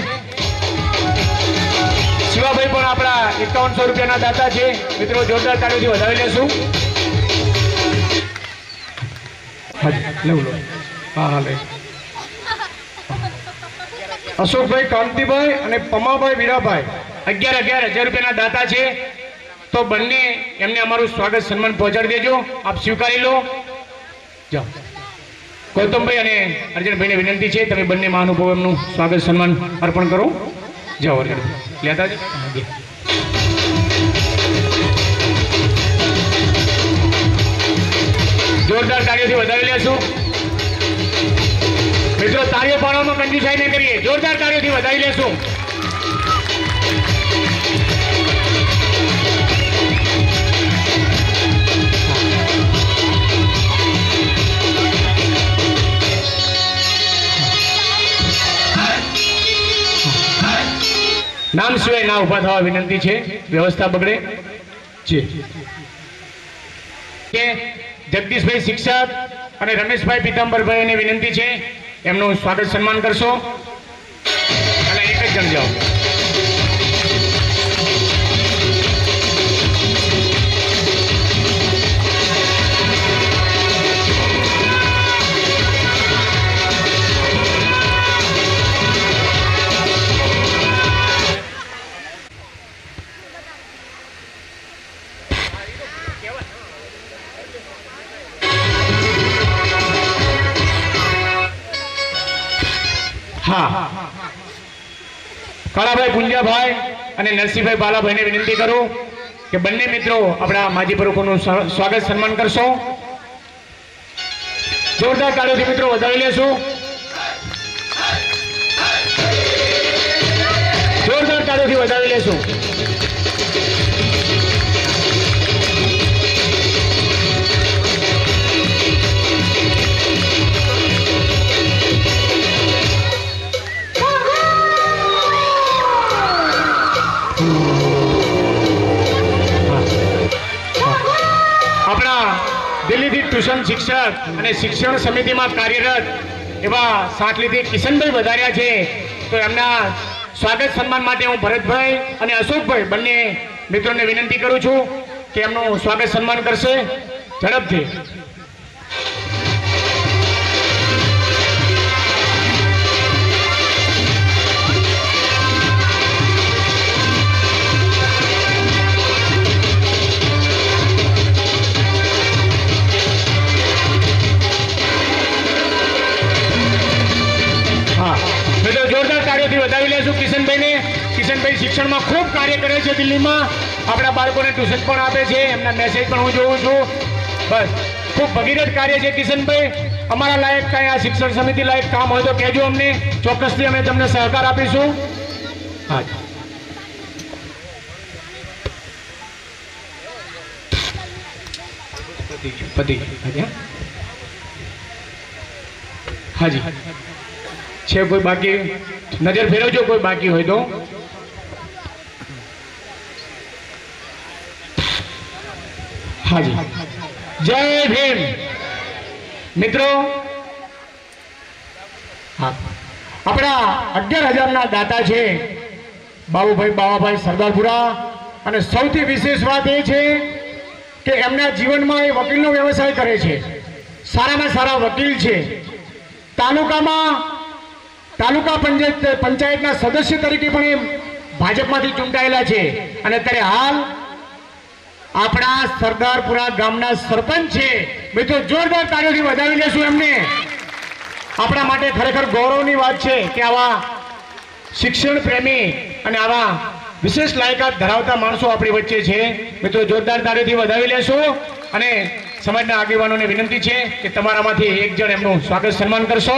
[SPEAKER 4] શિવાભાઈ પણ આપણા 5100 રૂપિયાના દાતા છે. મિત્રો જોરદાર તાળીઓથી વધાવી લેશું. હા હા લઈ. અશોકભાઈ કાંતિભાઈ અને પમાભાઈ વીરાભાઈ 11,000 રૂપિયાના દાતા છે. તો બંને એમને અમારું સ્વાગત સન્માન પહોંચાડી દેજો. આપ સ્વીકારી લો. જાઓ. ગૌતમભાઈ અને અર્જુનભાઈને વિનંતી છે તમે બંને મહાનુભાવો એમનું સ્વાગત સન્માન અર્પણ કરો. જાઓ અર્જુનભાઈ, લેતા જ. જોરદાર તાળીઓથી વધાવી લેશું. મિત્રો તાળીઓ પાડવામાં કંજૂસાઈ ન કરીએ, જોરદાર તાળીઓથી વધાવી લેશું. નામ સિવાય ના ઉભા થવા વિનંતી છે, વ્યવસ્થા બગડે છે. કે જગદીશભાઈ શિક્ષક અને રમેશભાઈ પીતાંબરભાઈને વિનંતી છે એમનું સ્વાગત સન્માન કરશો. અને એક જ જણ જાઓ. હા, કાળાભાઈ પુંજાભાઈ અને નરસિંહભાઈ બાલાભાઈને વિનંતી કરું કે બંને મિત્રો આપણા માજી પ્રમુખનું સ્વાગત સન્માન કરશો. જોરદાર તાળીઓથી મિત્રો વધાવી લેશું. જોરદાર તાળીઓથી વધાવી લેશું. દિલ્હીથી ટ્યુશન શિક્ષક અને શિક્ષણ સમિતિમાં કાર્યરત એવા સાંકલીથી કિશનભાઈ વધાર્યા છે. તો એમના સ્વાગત સન્માન માટે હું ભરતભાઈ અને અશોકભાઈ બંને મિત્રોને વિનંતી કરું છું કે એમનું સ્વાગત સન્માન કરશે ઝડપથી.
[SPEAKER 3] લેશું કિશનભાઈને. કિશનભાઈ શિક્ષણમાં ખૂબ કાર્ય કરે છે દિલ્હીમાં. આપણા બાળકોને ટ્યુશન પણ આપે છે, એમના મેસેજ પણ હું જોઉં છું. બસ ખૂબ ભગીરથ કાર્ય છે કિશનભાઈ. અમારા લાયક કાંઈ આ શિક્ષણ સમિતિ લાયક કામ હોય તો કહેજો અમને, ચોક્કસથી અમે તમને સહકાર આપીશું. હા પતિ હાજી છે કોઈ બાકી? નજર ફેરવજો કોઈ બાકી હોય તો. હાજી જય ભીમ. મિત્રો હા આપણા 11,000 ના દાતા છે બાવાભાઈ સરદારપુરા. અને સૌથી વિશેષ વાત એ છે કે એમના જીવનમાં એ વકીલનો વ્યવસાય કરે છે, સારામાં સારા વકીલ છે. તાલુકા પંચાયતના સદસ્ય તરીકે પણ એ ભાજપમાંથી ચૂંટાયેલા છે. અને અત્યારે હાલ આપણા સરદારપુરા ગામના સરપંચ છે. મિત્રો જોરદાર તાળીઓથી વધાવી લેશું એમને. આપણા માટે ખરેખર ગૌરવની વાત છે કે આવા શિક્ષણ પ્રેમી અને આવા વિશેષ લાયકાત ધરાવતા માણસો આપણી વચ્ચે છે. મિત્રો જોરદાર તાળીઓથી વધાવી લેશું. અને સમાજના આગેવાનોને વિનંતી છે કે તમારામાંથી એક જણ એમનું સ્વાગત સન્માન કરશો.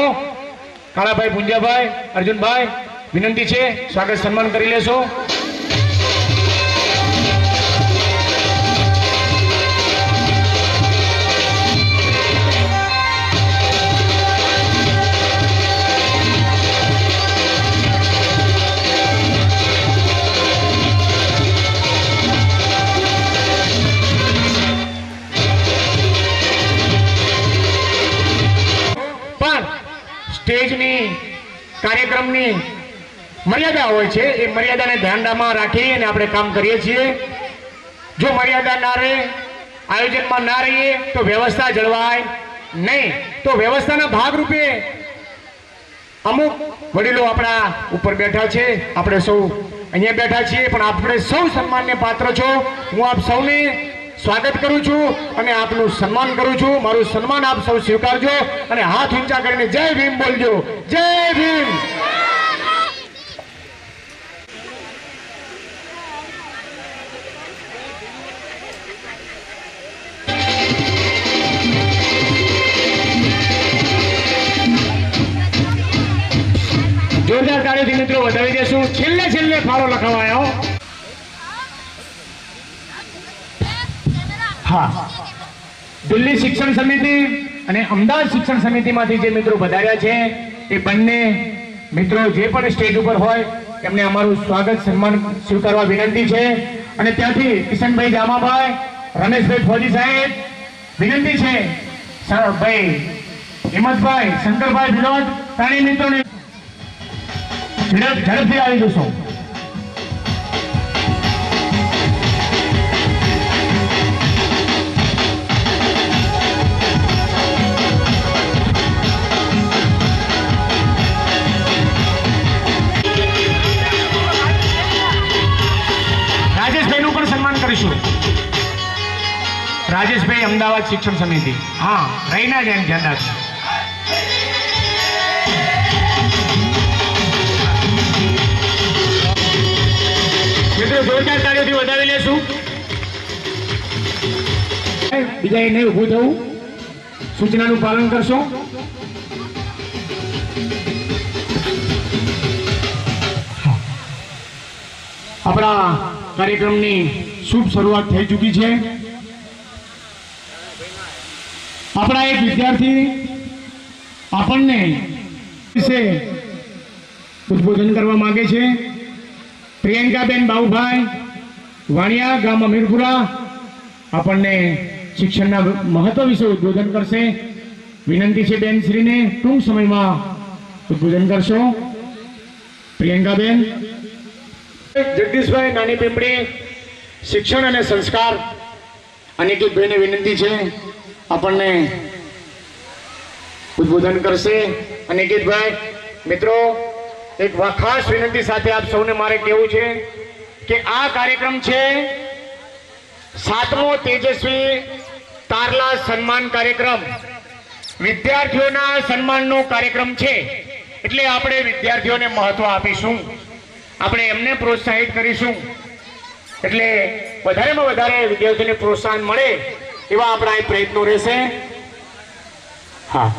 [SPEAKER 3] કાળાભાઈ, પુંજાભાઈ, અર્જુનભાઈ, વિનંતી છે સ્વાગત સન્માન કરી લેશો. સ્ટેજની કાર્યક્રમની મર્યાદા હોય છે, એ મર્યાદાને ધ્યાનમાં રાખી અને આપણે કામ કરીએ છીએ. જો મર્યાદા ના રહે, આયોજનમાં ના રહીએ તો વ્યવસ્થા જળવાય નહીં. તો વ્યવસ્થાના ભાગરૂપે અમુક વડીલો આપણા ઉપર બેઠા છે, આપણે સૌ અહીંયા બેઠા છીએ, પણ આપણે સૌ સન્માનને પાત્ર છો. હું આપ સૌને સ્વાગત કરું છું અને આપનું સન્માન કરું છું. મારું સન્માન આપ સૌ સ્વીકારજો અને હાથ ઊંચા કરીને જય ભીમ બોલજો. જય ભીમ. જોરદાર તાળીઓથી મિત્રો વધાવી દેશું. છેલ્લે ફાળો લખાવાયો. હા, દિલ્હી શિક્ષણ સમિતિ અને અમદાવાદ શિક્ષણ સમિતિમાંથી જે મિત્રો વધાર્યા છે એ બંને મિત્રો જે પણ સ્ટેજ ઉપર હોય એમને અમારું સ્વાગત સન્માન સ્વીકારવા વિનંતી છે. અને ત્યાંથી કિશનભાઈ જામાભાઈ, રમેશભાઈ ફોજી સાહેબ, વિનંતી છે ભાઈ હિંમતભાઈ, શંકરભાઈ વિનોદ, ત્રણેય મિત્રોને ઝડપથી આવી જશો. રાજેશભાઈનું પણ સન્માન કરીશું. રાજેશભાઈ, અમદાવાદ શિક્ષણ સમિતિ. હા, રહીના જ એમ ધ્યાન રાખજો. મિત્રો જોરદાર તાળીઓથી વધાવી લેશું. બીજા એ નહીં ઊભું થવું, સૂચનાનું પાલન કરશો. આપણા કાર્યક્રમની શુભ શરૂઆત થઈ ચૂકી છે. આપણા એક વિદ્યાર્થી આપણને વિશે ઉદ્બોધન કરવા માંગે છે. પ્રિયંકાબેન બાઉભાઈ વાણિયા, ગામ અમીરપુરા, આપણને શિક્ષણના મહત્વ વિશે ઉદ્બોધન કરશે. વિનંતી છે બેનશ્રીને ટૂંક સમયમાં ઉદ્બોધન કરશો. પ્રિયંકાબેન. જગદીશભાઈ નાની પીંપળી, શિક્ષણ અને સંસ્કાર, અનિકેતભાઈને વિનંતી છે આપણને ઉદ્બોધન કરશે. અનિકેતભાઈ. મિત્રો એક ખાસ વિનંતી સાથે આપ સૌને મારે કહેવું છે કે આ કાર્યક્રમ છે 7મો તેજસ્વી તારલા સન્માન કાર્યક્રમ. વિદ્યાર્થીઓના સન્માનનો કાર્યક્રમ છે, એટલે આપણે વિદ્યાર્થીઓને મહત્વ આપીશું. આપણે એમને પ્રોત્સાહિત કરીશું એટલે વધારેમાં વધારે વિદ્યાર્થીઓને પ્રોત્સાહન મળે એવા આપણા પ્રયત્નો રહેશે. હા,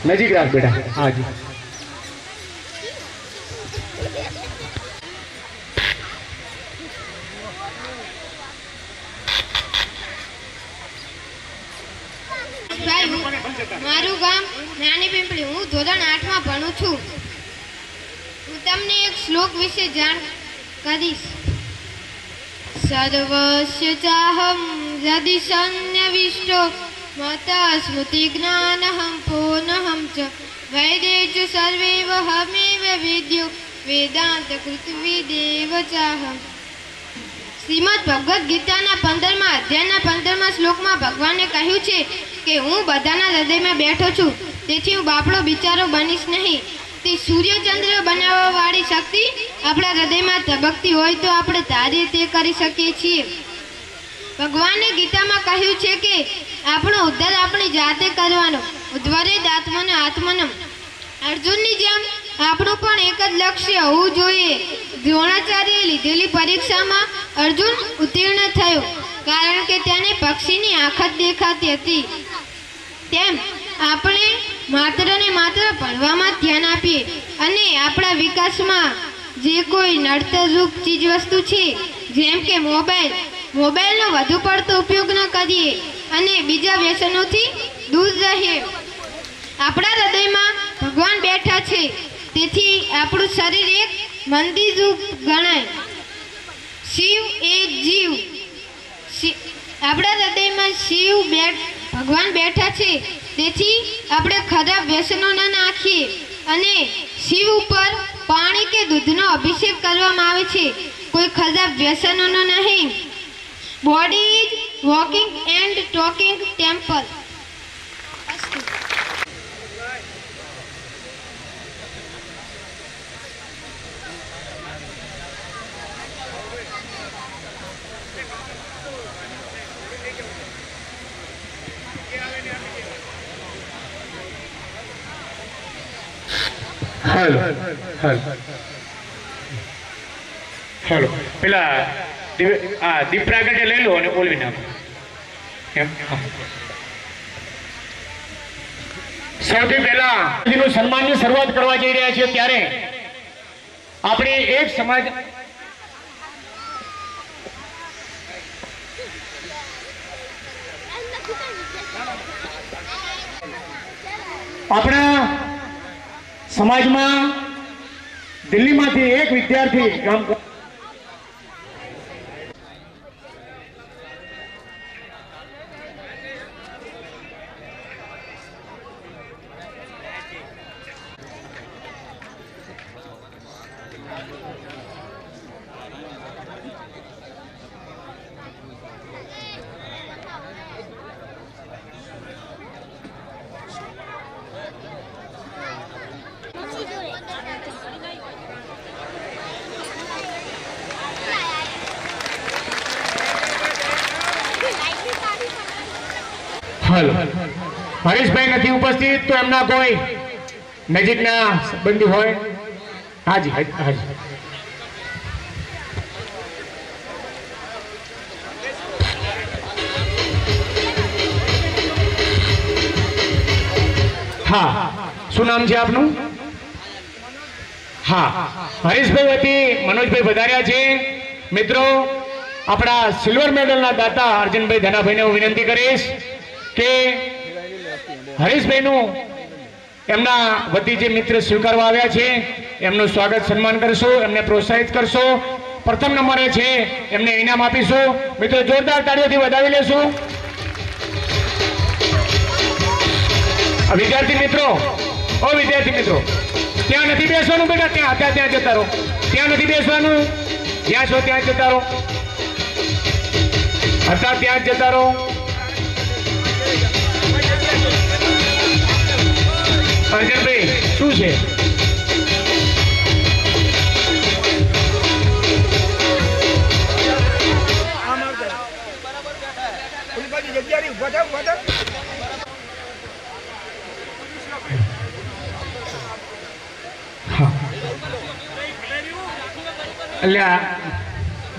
[SPEAKER 3] નજીક રાખ બેટા. હા જી.
[SPEAKER 6] મારું ગામ નાની પીપળી. હું ધોરણ 8 માં ભણું છું. હું તમને એક શ્લોક વિશે જાણ કરીશ. સર્વસ્ય ચાહમ યદિ સન્યવિષ્ટો મતા સ્મૃતિ જ્ઞાનહમ પૂર્ણહમ ચ વૈદે ચ સર્વૈવ હમેવ વિદ્યો વેદાંત કૃતવિદેવ ચાહમ. શ્રીમદ ભગવદ્ ગીતાના 15મા અધ્યાયના 15મા શ્લોકમાં ભગવાને કહ્યું છે કે હું બધાના હૃદયમાં બેઠો છું, તેથી હું બાપડો બિચારો બનીશ નહીં. તે સૂર્યચંદ્ર બનાવવા વાળી શક્તિ આપણા હૃદયમાં ધબકતી હોય તો આપણે ધારીએ તે કરી શકીએ છીએ. ભગવાને ગીતામાં કહ્યું છે કે આપણો ઉદ્ધાર આપણી જાતે કરવાનો. ઉદ્ધરેદ આત્મન આત્મનમ. અર્જુનની જેમ આપણું પણ એક જ લક્ષ્ય હોવું જોઈએ. દ્રોણાચાર્યએ લીધેલી પરીક્ષામાં અર્જુન ઉત્તીર્ણ થયો કારણ કે તેને પક્ષીની આંખ જ દેખાતી હતી. તેમ આપણે માત્ર ને માત્ર ભણવામાં ધ્યાન આપીએ અને આપણા વિકાસમાં જે કોઈ નડતરરૂપ ચીજવસ્તુ છે જેમ કે મોબાઈલનો વધુ પડતો ઉપયોગ ન કરીએ અને બીજા વ્યસનોથી દૂર રહીએ. આપણા હૃદયમાં ભગવાન બેઠા છે, તેથી આપણું શરીર એક મંદિર રૂપ ગણાય. શિવ એક જીવ. આપણા હૃદયમાં ભગવાન બેઠા છે, તેથી આપણે ખરાબ વ્યસનો ન નાખીએ અને શિવ ઉપર પાણી કે દૂધનો અભિષેક કરવામાં આવે છે, કોઈ ખરાબ વ્યસનોનો નહીં. Body is walking and talking temple.
[SPEAKER 3] Hello hello પેલા દીપ પ્રાગટ્ય લઈ લો અને બોલવી નાખો. સૌથી પહેલા સન્માનની શરૂઆત કરવા જઈ રહ્યા છીએ ત્યારે આપણે એક સમાજ આપણા સમાજમાં દિલ્હીમાંથી એક વિદ્યાર્થી કામ હાલો હરીશભાઈ નથી ઉપસ્થિત તો એમના કોઈ નજીકના સંબંધી હોય. હાજી હાજી. હા, શું નામ છે આપનું? હા, હરીશભાઈ વતી મનોજભાઈ વધાર્યા છે. મિત્રો, આપણા સિલ્વર મેડલના દાતા અર્જુનભાઈ ધનાભાઈને હું વિનંતી કરીશ કે હરીશભાઈનું એમના વતી જે મિત્ર સ્વીકારવા આવ્યા છે એમનું સ્વાગત સન્માન કરશો, એમને પ્રોત્સાહિત કરશો. પ્રથમ નંબરે છે એમને ઇનામ આપીશું. મિત્રો, જોરદાર તાળીઓથી વધાવી લેશું. વિદ્યાર્થી મિત્રો, વિદ્યાર્થી મિત્રો, ત્યાં નથી બેસવાનું બેટા, ત્યાં જતા રહો. ત્યાં નથી બેસવાનું, જ્યાં છો ત્યાં જતા રહો. હતા ત્યાં જ જતા રહો. અર્જુનભાઈ શું છે? એટલે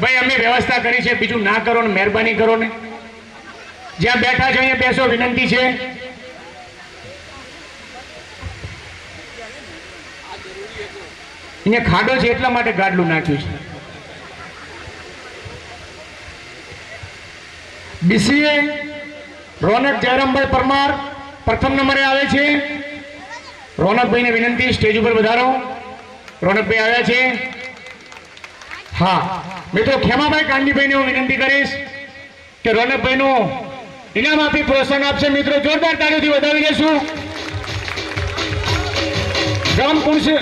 [SPEAKER 3] ભાઈ અમે વ્યવસ્થા કરી છે, બીજું ના કરો ને મહેરબાની કરો ને. જ્યાં બેઠા છો અહીંયા બેસો, વિનંતી છે. અહીંયા ખાડો છે એટલા માટે ગાડલું નાખ્યું છે. બીસીએ રોનક જયરામભાઈ પરમાર પ્રથમ નંબરે આવે છે. રોનકભાઈને વિનંતી સ્ટેજ ઉપર વધારો. રોનકભાઈ આવ્યા છે. હા મિત્રો, ખેમાભાઈ કાંજીભાઈને હું વિનંતી કરીશ કે રોનકભાઈનું ઇનામ આપી પ્રોત્સાહન આપશે. મિત્રો જોરદાર તાળીઓથી વધાવી લેશું. ગામ કુણસે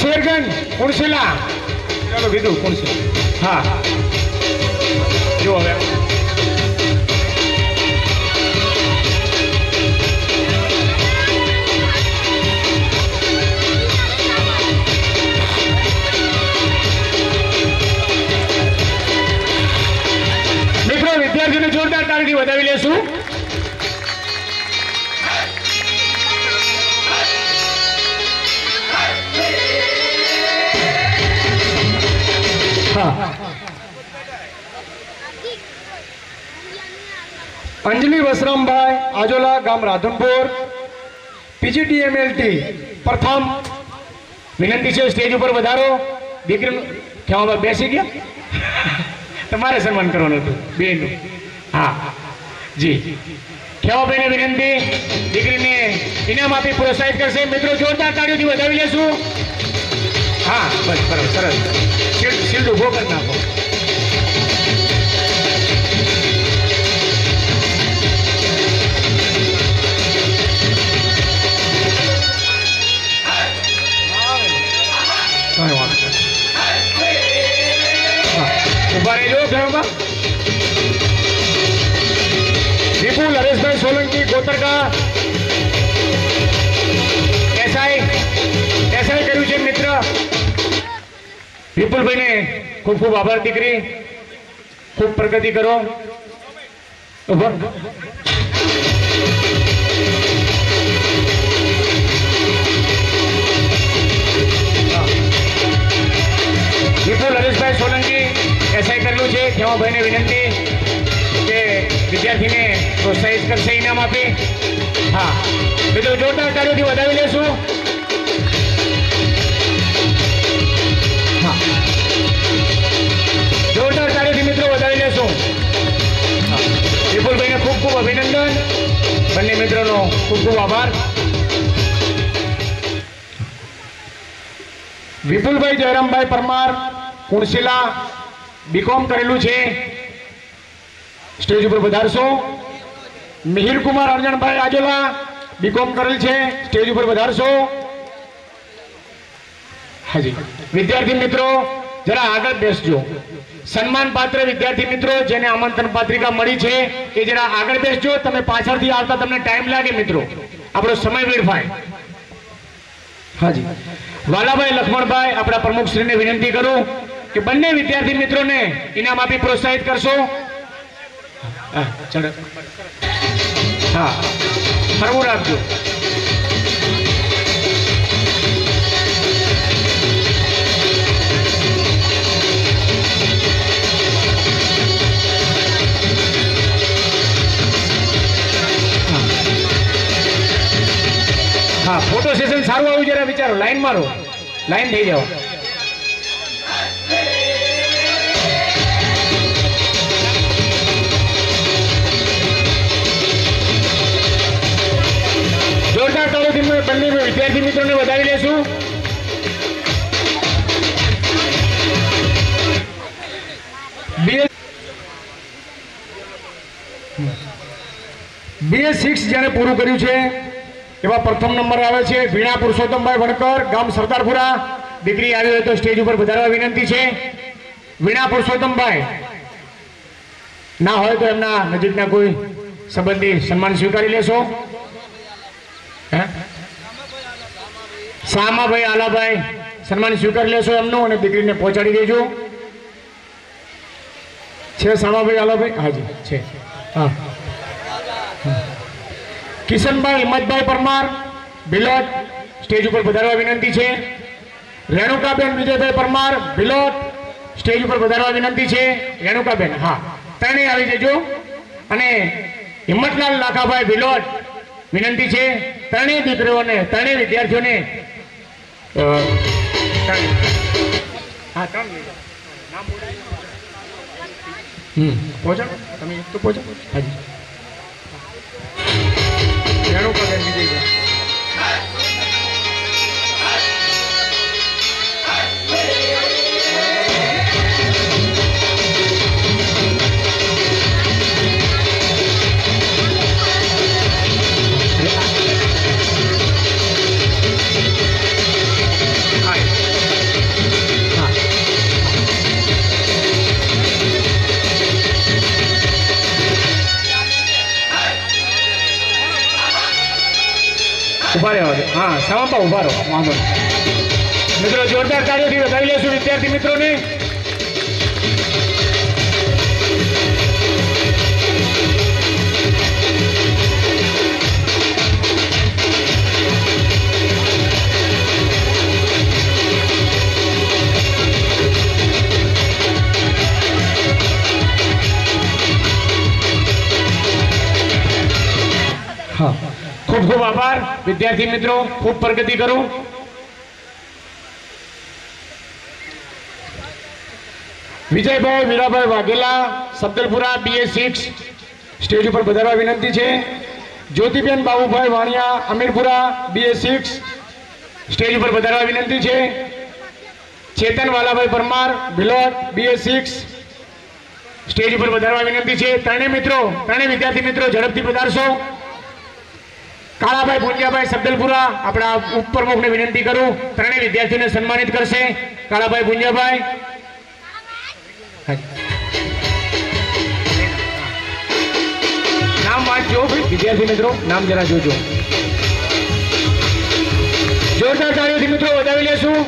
[SPEAKER 3] શેરગંજ કુણસેલા, ચાલો કીધું કુણસેલા. હા જો હવે મિત્રો વિદ્યાર્થીઓને જોરદાર તાળીથી વધાવી લેશું. અંજલિ વસરામભાઈ આજોલા, ગામ રાધનપુર, પીજીટીએમએલટી પ્રથમ. વિનંતી છે સ્ટેજ ઉપર વધારો. દીકરીનું ખેમાભાઈ બેસી ગયા, તમારે સન્માન કરવાનું હતું બેનું. હા જી, ખેમાભાઈને વિનંતી દીકરીને ઇનામ આપી પ્રોત્સાહિત કરશે. મિત્રો જોરદાર તાળીઓથી વધાવી લેશું. હા બસ બરાબર, સરસ. શિલ્ડ ઉભો કરી નાખો. ઉભા રહેજો ખેમાબા. વિપુલ હરેશભાઈ સોલંકી ગોતરકા એસઆઈ કર્યું છે. મિત્ર વિપુલભાઈને ખૂબ ખૂબ આભાર. દીકરી ખૂબ પ્રગતિ કરો. વિપુલ હરેશભાઈ સોલંકી એસઆઈ કરેલું છે. ખેમાભાઈને વિનંતી કે વિદ્યાર્થીને પ્રોત્સાહિત કરશે ઇનામ આપી. હા મિત્રો જોરદાર તાળીઓથી વધાવી લેશું. હા જોરદાર તાળીઓથી મિત્રો વધાવી લેશું. વિપુલભાઈને ખૂબ ખૂબ અભિનંદન. બંને મિત્રોનો ખૂબ ખૂબ આભાર. વિપુલભાઈ જયરામભાઈ પરમાર કુણસેલા, બીકોમ કરેલું છે. સ્ટેજ ઉપર વધારશો. મિહિરકુમાર અર્જણભાઈ આજોલા, બીકોમ કરેલ છે. સ્ટેજ ઉપર વધારશો. હાજી વિદ્યાર્થી મિત્રો જરા આગળ બેસજો. સન્માન પાત્ર વિદ્યાર્થી મિત્રો જેને આમંત્રણ પત્રિકા મળી છે એ જરા આગળ બેસજો. તમે પાછળથી આવતા તમને ટાઈમ લાગે મિત્રો, આપણો સમય વેડફાય. હાજી વાલાભાઈ લક્ષ્મણભાઈ આપણા પ્રમુખશ્રીને વિનંતી કરું કે બંને વિદ્યાર્થી મિત્રોને ઇનામ આપી પ્રોત્સાહિત કરશો. હા ફરવું રાખજો. હા ફોટો સેશન સારું આવ્યું જરા વિચારો. લાઈન મારો, લાઈન થઈ જાઓ. જોરદાર તાળીઓથી બંને વિદ્યાર્થી મિત્રોને વધાવી લેશું. BS6 જેને પૂરું કર્યું છે એવા પ્રથમ નંબર આવે છે વીણા પુરુષોત્તમભાઈ વણકર, ગામ સરદારપુરા. દીકરી આવી હોય તો સ્ટેજ ઉપર વધારવા વિનંતી છે. વીણા પુરુષોત્તમભાઈ ના હોય તો એમના નજીકના કોઈ સંબંધી સન્માન સ્વીકારી લેશો. શામાભાઈ આલાભાઈ સન્માન સ્વીકારી લેશો એમનું અને દીકરીને પહોંચાડી દેજો. છે શામાભાઈ આલાભાઈ? હાજી છે.
[SPEAKER 4] હા કિશનભાઈ હિંમતભાઈ પરમાર ભિલોટ સ્ટેજ ઉપર પધારવા વિનંતી છે. રેણુકાબેન વિજયભાઈ પરમાર ભિલોટ સ્ટેજ ઉપર પધારવા વિનંતી છે. રેણુકાબેન હા ત્રણેય આવી જજો. અને હિંમતલાલ લાખાભાઈ ભિલોટ વિનંતી છે ત્રણેય દીકરીઓને ત્રણેય વિદ્યાર્થીઓને હા ત્રણ નામ પહોંચો તમે તો પહોંચો હાજી રેણુકાબેન વિજયભાઈ ઉભા રહેવા દો. હા સવાપા ઉભા રહો વાંધો નહીં. મિત્રો જોરદાર કાર્યથી વધાવી લેશું વિદ્યાર્થી મિત્રોને. હા ખૂબ ખૂબ આભાર વિદ્યાર્થી મિત્રો. ખૂબ પ્રગતિ કરો. વિજયભાઈ વીરાભાઈ વાઘેલા સબદલપુરા BA6 સ્ટેજ ઉપર પધારવા વિનંતી છે. જ્યોતિબેન બાબુભાઈ વાણિયા અમીરપુરા BA6 સ્ટેજ ઉપર પધારવા વિનંતી છે. ચેતન વાલાભાઈ પરમાર ભિલોટ BA6 સ્ટેજ ઉપર પધારવા વિનંતી છે. ત્રણેય વિદ્યાર્થી મિત્રો ઝડપથી પધારશો. કાળાભાઈ પુંજાભાઈ સબદલપુરા આપણા ઉપપ્રમુખને વિનંતી કરું ત્રણેય વિદ્યાર્થીઓને સન્માનિત કરશે. કાળાભાઈ પુંજાભાઈ નામ વાંચજો વિદ્યાર્થી મિત્રો, નામ જરા જોજો. જોરદાર તાળીઓથી મિત્રો વધાવી લેશું.